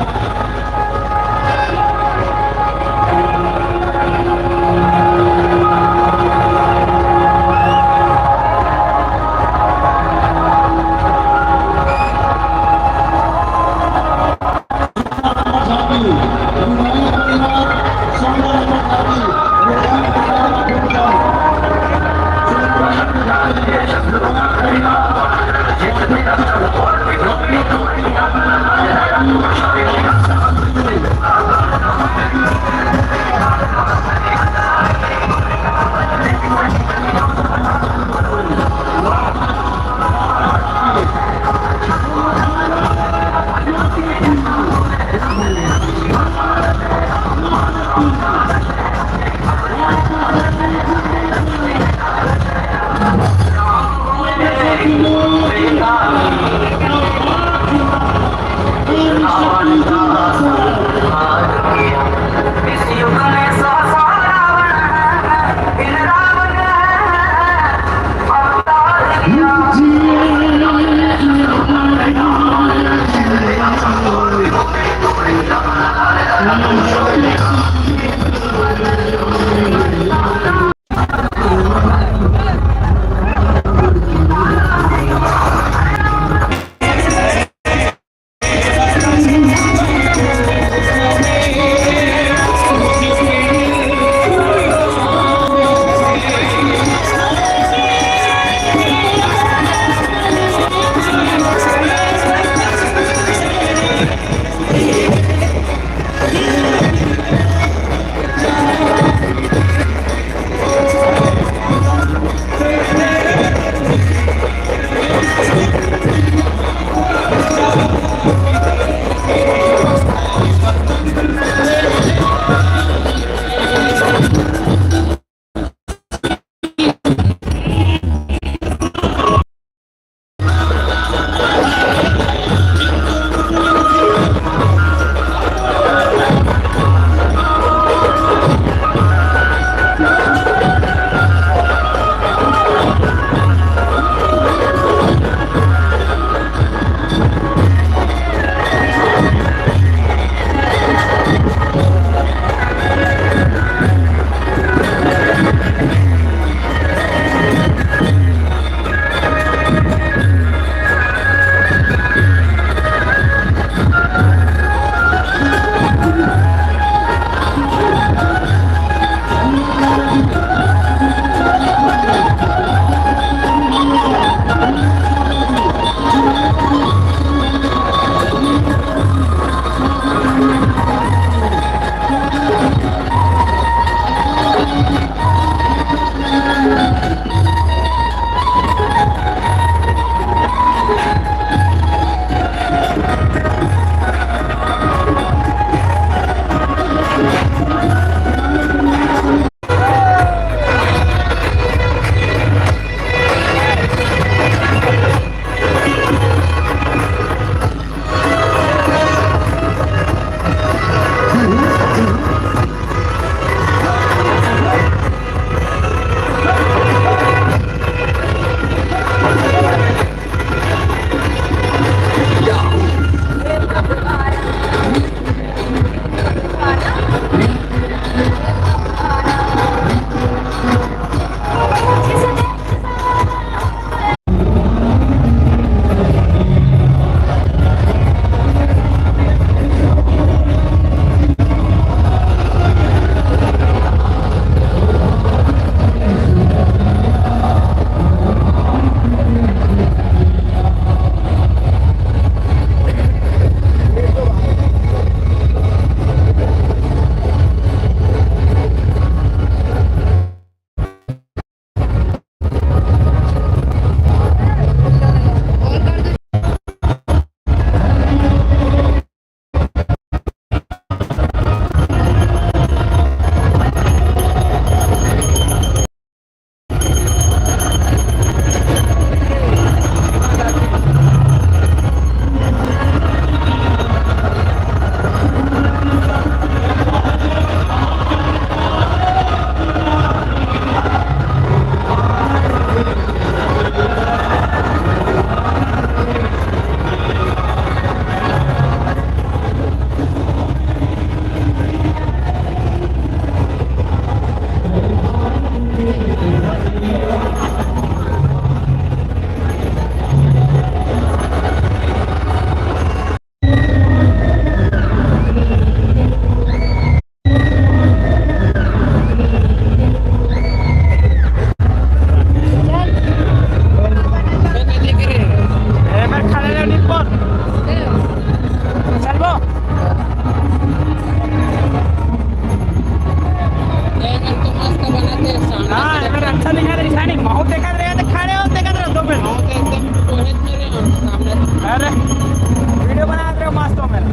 अरे वीडियो बना रहे हो मस्त हो मेरा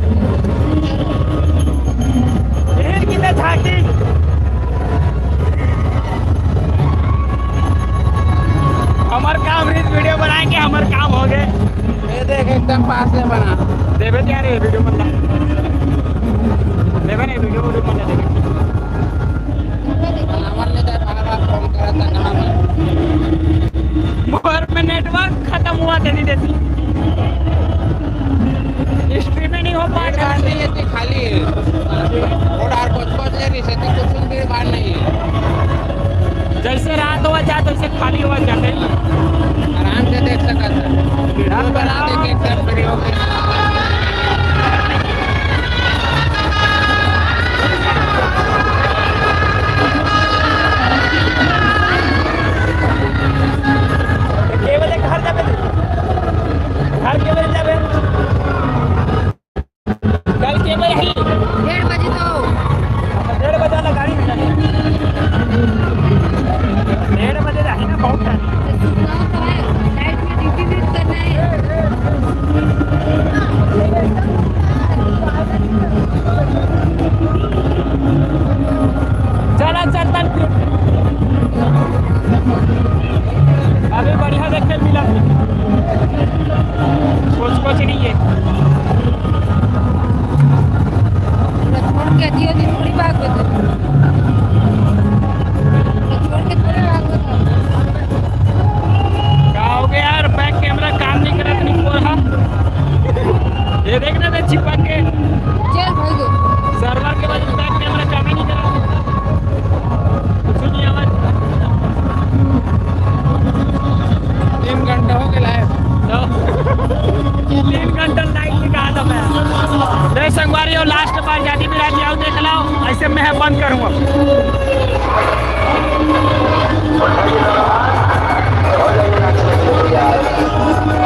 ये कितने झांकी हमार काम रीत वीडियो बनाएंगे हमार काम हो गए ये देख एकदम पास से बना देवे क्या रे वीडियो बनना देवे नहीं वीडियो बनना देवे बनावन ने तो बार-बार फोन करा था कहां मोबाइल में नेटवर्क खत्म हुआ दे दी देती स्ट्रीम में नहीं हो पा भीड़ रहा भाड़ नहीं है खाली और कुछ नहीं से कुछ भीड़ भाड़ नहीं है जैसे रात हुआ जाए तो वैसे खाली हुआ जाते आराम से देख सकता था वीडियो बना के एकदम फ्री हो गए के बजे घर जाबे घर के बजे जाबे कल के बजे ही 1:30 बजे तो 1:30 बजे वाला गाड़ी मिला 1:30 बजे रही ना बहुत टाइम नाइट में ड्यूटी भी करना है चला चलता अभी बढ़िया देखे मिला कुछ नहीं है छोड़ के दियो दिन थोड़ी भाग गए छोड़ के थोड़ी भाग गए क्या हो गया यार बैक कैमरा काम नहीं कर रहा नहीं हो रहा ये देखना था छिपा के चल भाग गए सर्वर के वजह से बैक कैमरा काम ही नहीं कर रहा कुछ नहीं आवाज 3 घंटे हो गए लाइव 3 घंटा लाइट निकाला था मैं ले संगवारी और लास्ट बार जाती भी रहती आओ देख लाओ ऐसे मैं बंद करूँगा हो जाएगा